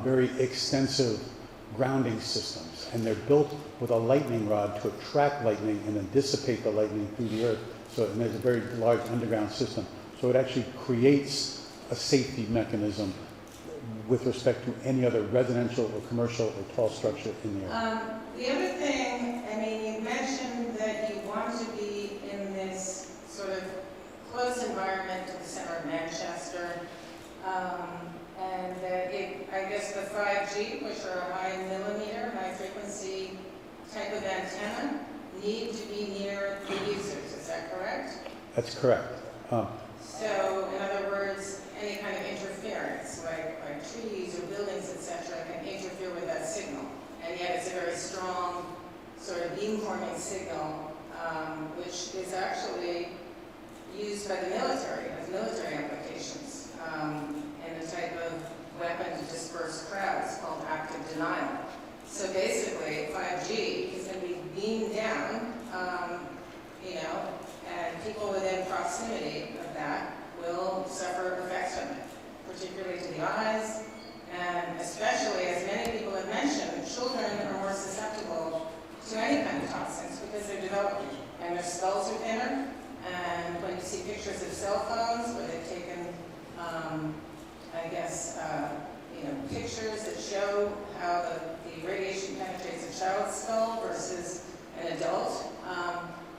very extensive grounding systems, and they're built with a lightning rod to attract lightning and then dissipate the lightning through the earth. So and there's a very large underground system. So it actually creates a safety mechanism with respect to any other residential or commercial or tall structure in the area. The other thing, you mentioned that you want to be in this sort of close environment to the center of Manchester, and that I guess the 5G, which are a high millimeter, high frequency type of antenna, need to be near the users. Is that correct? That's correct. So, in other words, any kind of interference, like trees or buildings, etc., can interfere with that signal. And yet it's a very strong sort of beamforming signal, which is actually used by the military, has military applications, and a type of weapon to disperse crowds called active denial. So basically, 5G is going to be beamed down, and people within proximity of that will suffer effects from it, particularly to the eyes, and especially, as many people have mentioned, children are more susceptible to any kind of toxins because they're developing, and their skulls are thinner, and when you see pictures of cell phones where they've taken, pictures that show how the radiation penetrates a child's skull versus an adult,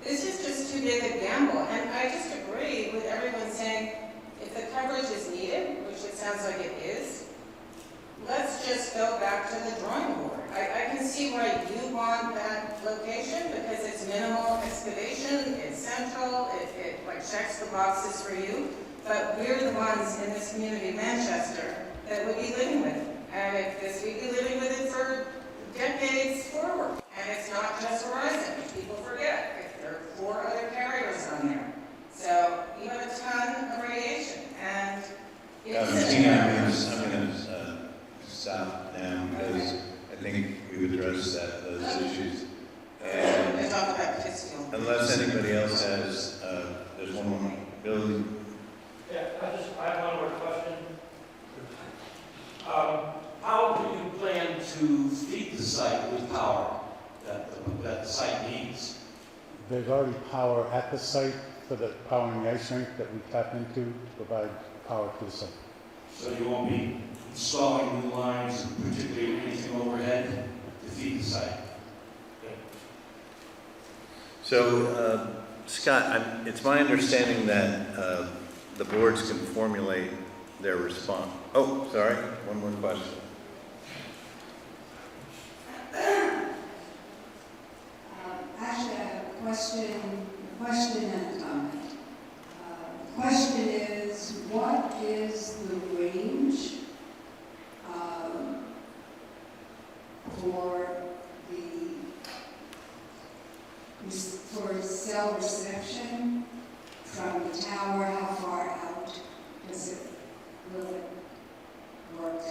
this is just too big a gamble. And I just agree with everyone saying, if the coverage is needed, which it sounds like it is, let's just go back to the drawing board. I can see why you want that location because it's minimal excavation, it's central, it checks the boxes for you. But we're the ones in this community of Manchester that would be living with it. And if this, we'd be living with it for decades forward. And it's not just Verizon. People forget. There are 4 other carriers on there. So you have a ton of radiation. And I'm going to stop now because I think we've addressed those issues. And I talk about Pittsfield. Unless anybody else has, there's one more. Bill? Yeah, I have one more question. How do you plan to feed the site with power that the site needs? There's already power at the site for the powering the ice rink that we tap into to provide power to the site. So you won't be installing new lines, particularly anything overhead, to feed the site? Okay. So, Scott, it's my understanding that the boards can formulate their response. Oh, sorry, one more question. Actually, I have a question and a comment. The question is, what is the range for cell reception from the tower? How far out will it work?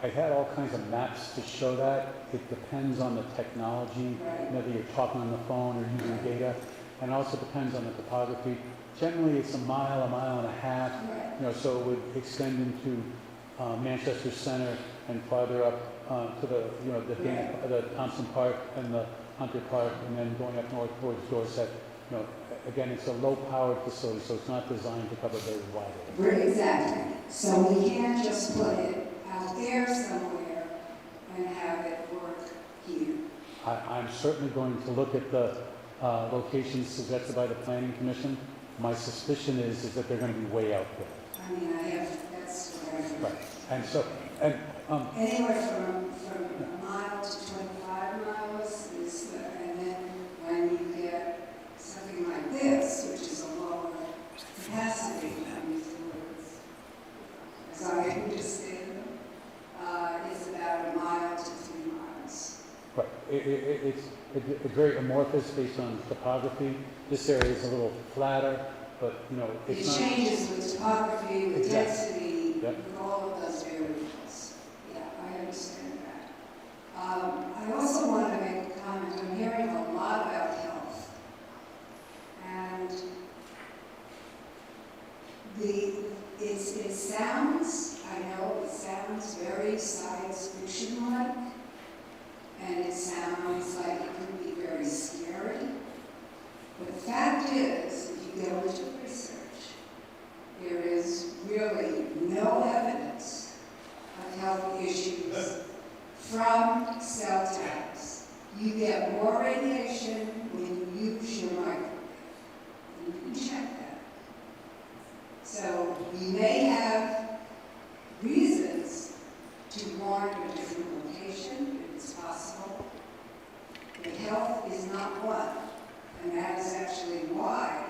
I had all kinds of maps to show that. It depends on the technology, Right. whether you're talking on the phone or using data, and it also depends on the topography. generally it's a mile and a half, Right. you know, so it would extend into Manchester Center and farther up to the, you know, the Thompson Park and the Hunter Park, and then going up north towards Dorset. You know, again, it's a low-powered facility, so it's not designed to cover very wide area. Right, exactly. So we can't just put it out there somewhere and have it work here. I'm certainly going to look at the locations suggested by the Planning Commission. My suspicion is that they're going to be way out there. I mean, that's what I heard. Right. And so, and Anywhere from a mile to 25 miles is, and then when you get something like this, which is a lower capacity, as I understand, is about a mile to 3 miles. right. It's very amorphous based on topography. This area is a little flatter, but you know, It it's not. changes with topography, with Exactly. density, Yep. with all of those variables. Yeah, I understand that. I also want to make a comment. I'm hearing a lot about health. And it sounds, I know it sounds very science fiction-like, and it sounds like it could be very scary. But the fact is, if you go into research, there is really no evidence of health issues from cell towers. You get more radiation when you use your microwave. You can check that. So you may have reasons to warrant a different location, if it's possible. But health is not one. And that is actually why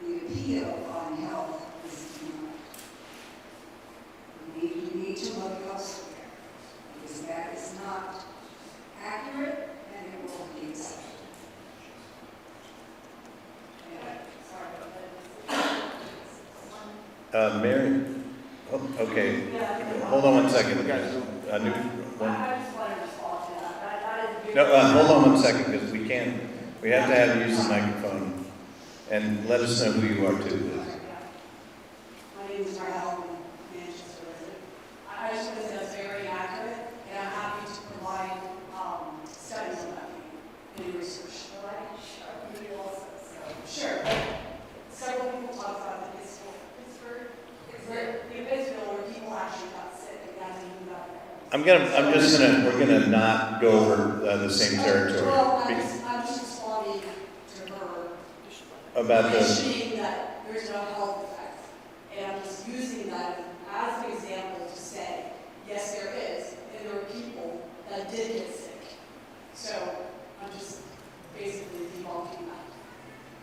the appeal on health is denied. We need to look elsewhere, because that is not accurate and it won't be accepted. Anyway, sorry about that. Mary? Oh, okay. Hold on one second. A new one. I just wanted to respond to that. That is No, hold on one second, because we have to have you use the microphone, and let us know who you are too. My name is Darnell, Manchester resident. I just want to say that's very accurate, and I'm happy to provide studies on that and research. Sure. Several people talk about the Pittsburgh, where people actually got sick and got to move out there. We're gonna not go over the same territory. Well, I'm just responding to her. About the, Mentioning that there's no health effects. And I'm just using that as an example to say, yes, there is, and there are people that did get sick. So I'm just basically debunking that.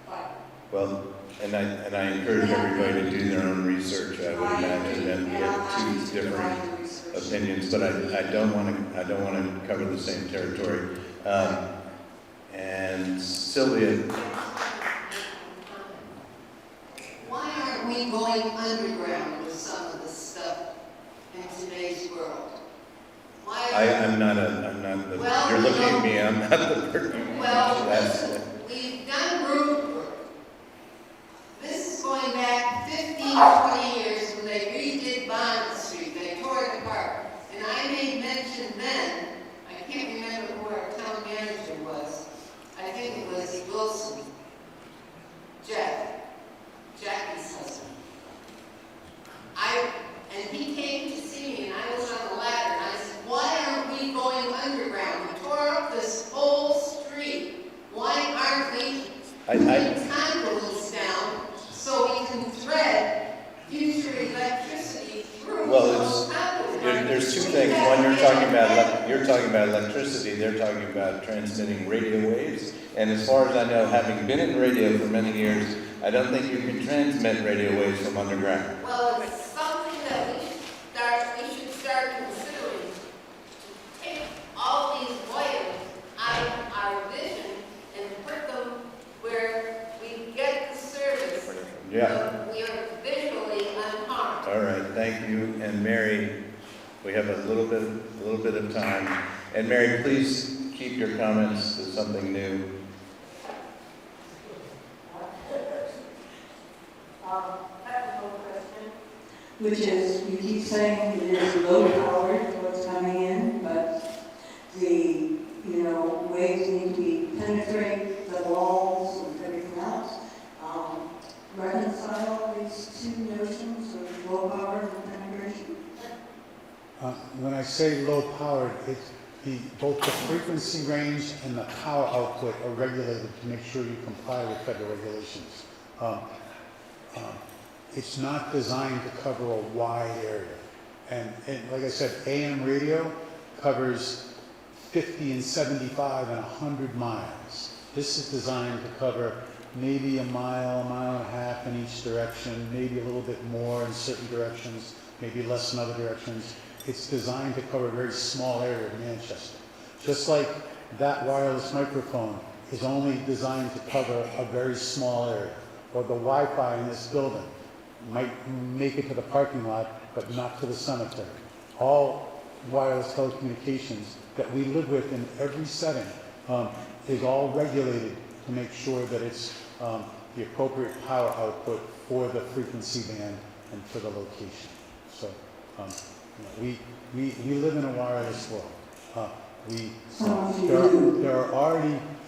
But well, and I encourage everybody to do their own research. I would imagine that we have two different opinions, but I don't want to cover the same territory. And Sylvia. Why aren't we going underground with some of the stuff in today's world? I'm not Well, you're looking at me, I'm not the person. Well, listen, we've done road work. This is going back 15, 20 years when they redid Bond Street. They tore it apart. And I made mention then, I can't remember who our town manager was. I think it was Wilson. Jackie's husband. And he came to see me, and I was on the ladder, and I said, why aren't we going underground? We tore up this whole street. Why aren't we putting conduits down so we can thread future electricity through those conduits? There's two things. One, you're talking about electricity. They're talking about transmitting radio waves. And as far as I know, having been in radio for many years, I don't think you can transmit radio waves from underground. Well, it's something that we should start considering. Take all these wires out of our vision and put them where we get the service. Yeah. We are visually unharmed. All right, thank you. And Mary, we have a little bit of time. And Mary, please keep your comments to something new. which is, you keep saying it is low powered, what's coming in, but the, waves need to penetrate the walls and everything else. Reconcile these two notions of low power and penetration. When I say low powered, it's both the frequency range and the power output are regulated to make sure you comply with federal regulations. It's not designed to cover a wide area. And like I said, AM radio covers 50 and 75 and 100 miles. This is designed to cover maybe a mile and a half in each direction, maybe a little bit more in certain directions, maybe less in other directions. It's designed to cover a very small area of Manchester. Just like that wireless microphone is only designed to cover a very small area, or the Wi-Fi in this building might make it to the parking lot, but not to the cemetery. All wireless telecommunications that we live with in every setting is all regulated to make sure that it's the appropriate power output for the frequency band and for the location. So we live in a wireless world.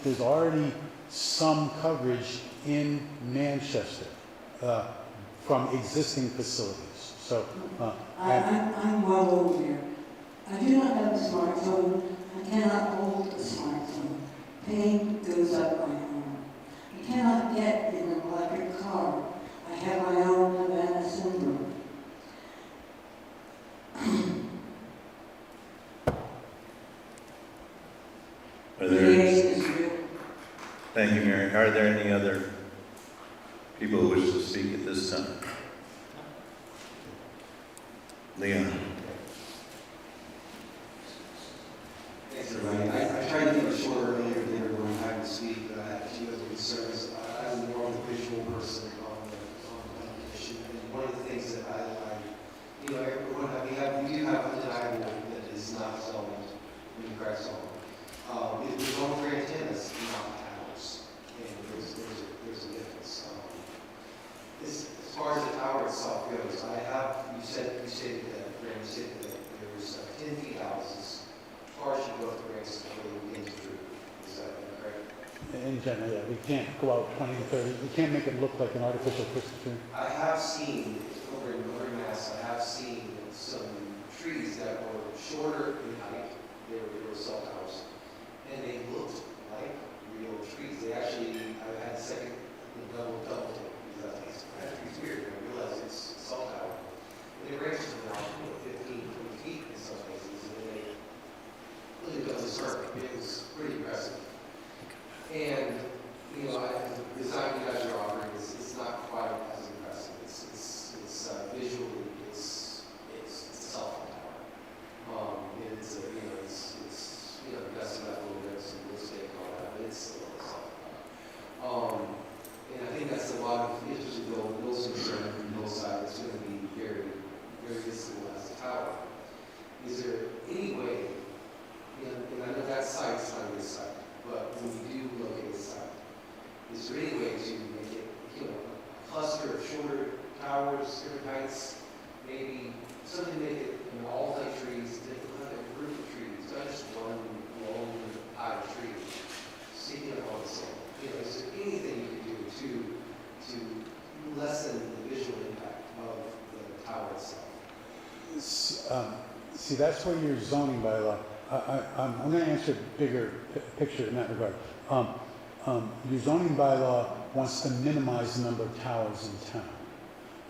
There's already some coverage in Manchester from existing facilities. So I'm well over here. I do not have a smartphone. I cannot hold a smartphone. Pain goes up my arm. I cannot get in an electric car. I have my own Havana syndrome. Thank you, Mary. Are there any other people who wish to speak at this time? Leon. Thanks, everybody. I tried to keep it short earlier to give everyone time to speak, but I had a few other concerns. I'm more of a visual person on the issue, and one of the things that we do have undeniable that is not zoned, in the correct zone. We're zoned for antennas, not towers, and there's a difference. As far as the tower itself goes, you stated that there was 10 feet houses. As far as you go with grants, we begin to do. Is that correct? in general, yeah, we can't go out 20 and 30. We can't make it look like an artificial Christmas tree. I have seen, over in Mass, I have seen some trees that were shorter in height. They were cell towers. And they looked like real trees. They actually, I had a second double take because I think that tree's weird. And I realized it's cell tower. And they ranged from about 15, 20 feet in some places. And they really built a circuit. It was pretty impressive. And, the design you guys are offering is not quite as impressive. It's visually, it's a cell phone tower. It's messing up a little bit, some real estate and all that, but it's still a cell phone tower. And I think that's a lot of, especially Bill's concern from Bill's side, it's going to be very, very visible as a tower. Is there any way, and I know that site's not a good site, but when you do locate a site, is there any way to make it, a cluster of shorter towers, different heights, maybe something to make it, all the trees, different kind of group of trees, not just one long high tree, sticking up on the same. Is there anything you could do to lessen the visual impact of the tower itself? See, that's where your zoning bylaw. I'm going to answer a bigger picture in that regard. Your zoning bylaw wants to minimize the number of towers in town.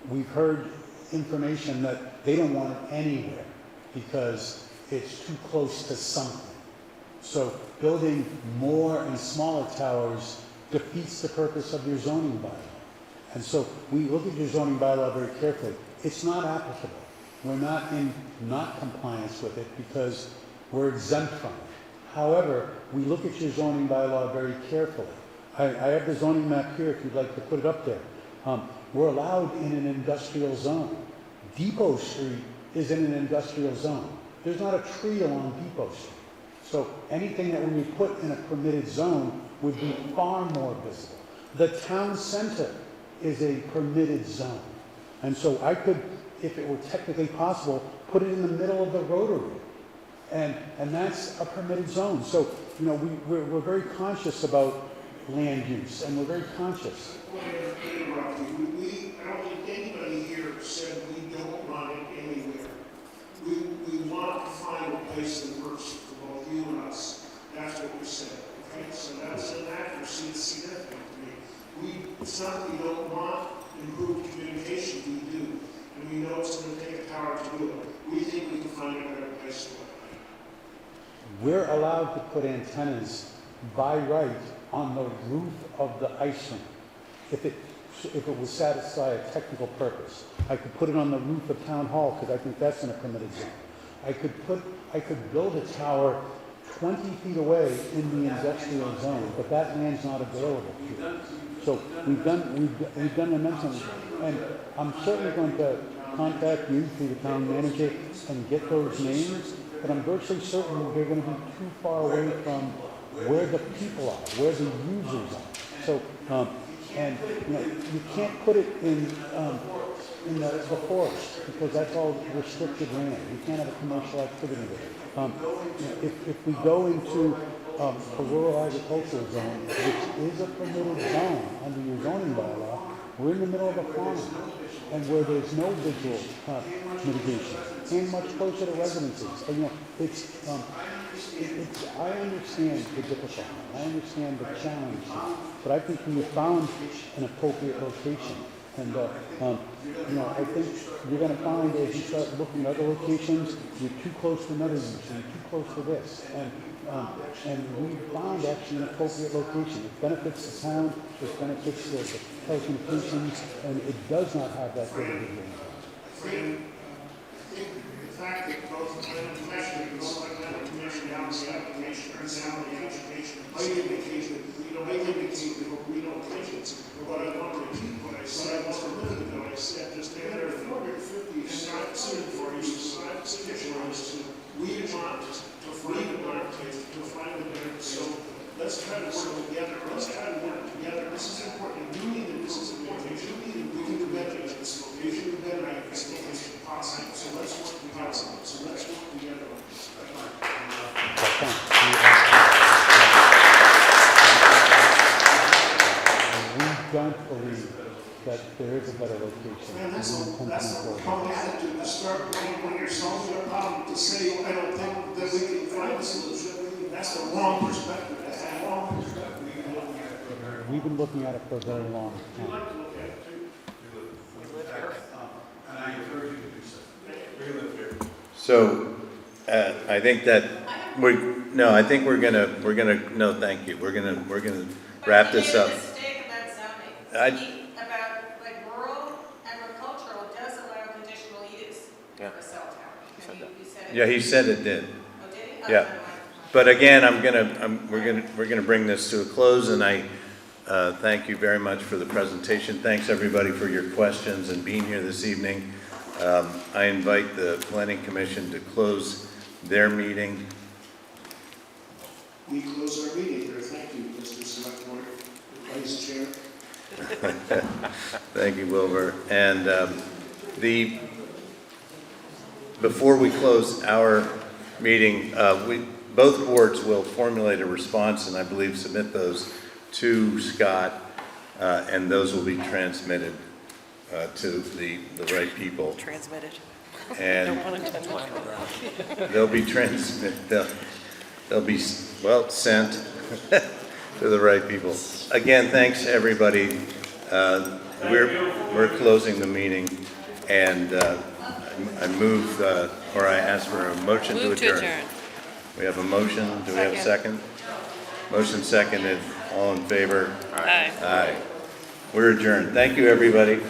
We've heard information that they don't want it anywhere because it's too close to something. So building more and smaller towers defeats the purpose of your zoning bylaw. And so we look at your zoning bylaw very carefully. It's not applicable. We're not in compliance with it because we're exempt from it. However, we look at your zoning bylaw very carefully. I have the zoning map here if you'd like to put it up there. We're allowed in an industrial zone. Depot Street is in an industrial zone. There's not a tree along Depot Street. So anything that we would put in a permitted zone would be far more visible. The town center is a permitted zone. And so I could, if it were technically possible, put it in the middle of the rotary. And that's a permitted zone. So, you know, we're very conscious about land use, and we're very conscious. Interrupt you. I don't think anybody here said we don't want it anywhere. We want to find a place that works for both you and us. That's what we said. Okay, so that's an accuracy that's significant to me. It's not that we don't want improved communication, we do. And we know it's going to take a tower to do it. We think we can find a better place to it. We're allowed to put antennas by right on the roof of the ice rink. If it would satisfy a technical purpose. I could put it on the roof of Town Hall because I think that's in a permitted zone. I could build a tower 20 feet away in the industrial zone, but that land's not available here. So we've done momentum, and I'm certainly going to contact you through the town manager and get those names, but I'm virtually certain they're going to be too far away from where the people are, where the users are. So, and you know, you can't put it in the forest because that's all restricted land. You can't have a commercial activity there. If we go into a rural agricultural zone, which is a permitted zone under your zoning bylaw, we're in the middle of a farm, and where there's no visual mitigation, and much closer to residences. And, you know, I understand the difficulty, I understand the challenge, but I think we have found an appropriate location. And, you know, I think you're going to find as you start looking at other locations, you're too close to another use, you're too close to this. And we found actually an appropriate location. It benefits the town, it benefits the telecommunications, and it does not have that great of a range. The fact that both the planning commission and the planning commission down the application, or down the education, might indicate that relocations. But I want to repeat what I said just a minute ago. I said just there are 450 not considered for uses, not signatures. We want to find a better. So let's try to work together. This is important. You need it. This is important. We can do better at this location. We better at this location possible. So let's work together. On this. We don't believe that there is a better location. Man, that's the wrong attitude to start when you're solving a problem to say, I don't think that we can find a solution. That's the wrong perspective. We've been looking at it for a very long time. And I encourage you to do so. We live here. So, I think that I think we're gonna, no, thank you. We're gonna wrap this up. About like rural agricultural does allow conditional use for a cell tower. And you said it. Yeah, he said it did. Oh, did he? Yeah. But again, we're gonna bring this to a close, and I thank you very much for the presentation. Thanks everybody for your questions and being here this evening. I invite the Planning Commission to close their meeting. We close our meeting here. Thank you, Mr. Select Board, Vice Chair. Thank you, Wilbur. And before we close our meeting, both boards will formulate a response and I believe submit those to Scott, and those will be transmitted to the right people. Transmitted. And they'll be they'll be sent to the right people. Again, thanks everybody. We're closing the meeting, and I move or I ask for a motion to adjourn. We have a motion. Do we have a second? Motion seconded. All in favor? Aye. Aye. We're adjourned. Thank you, everybody.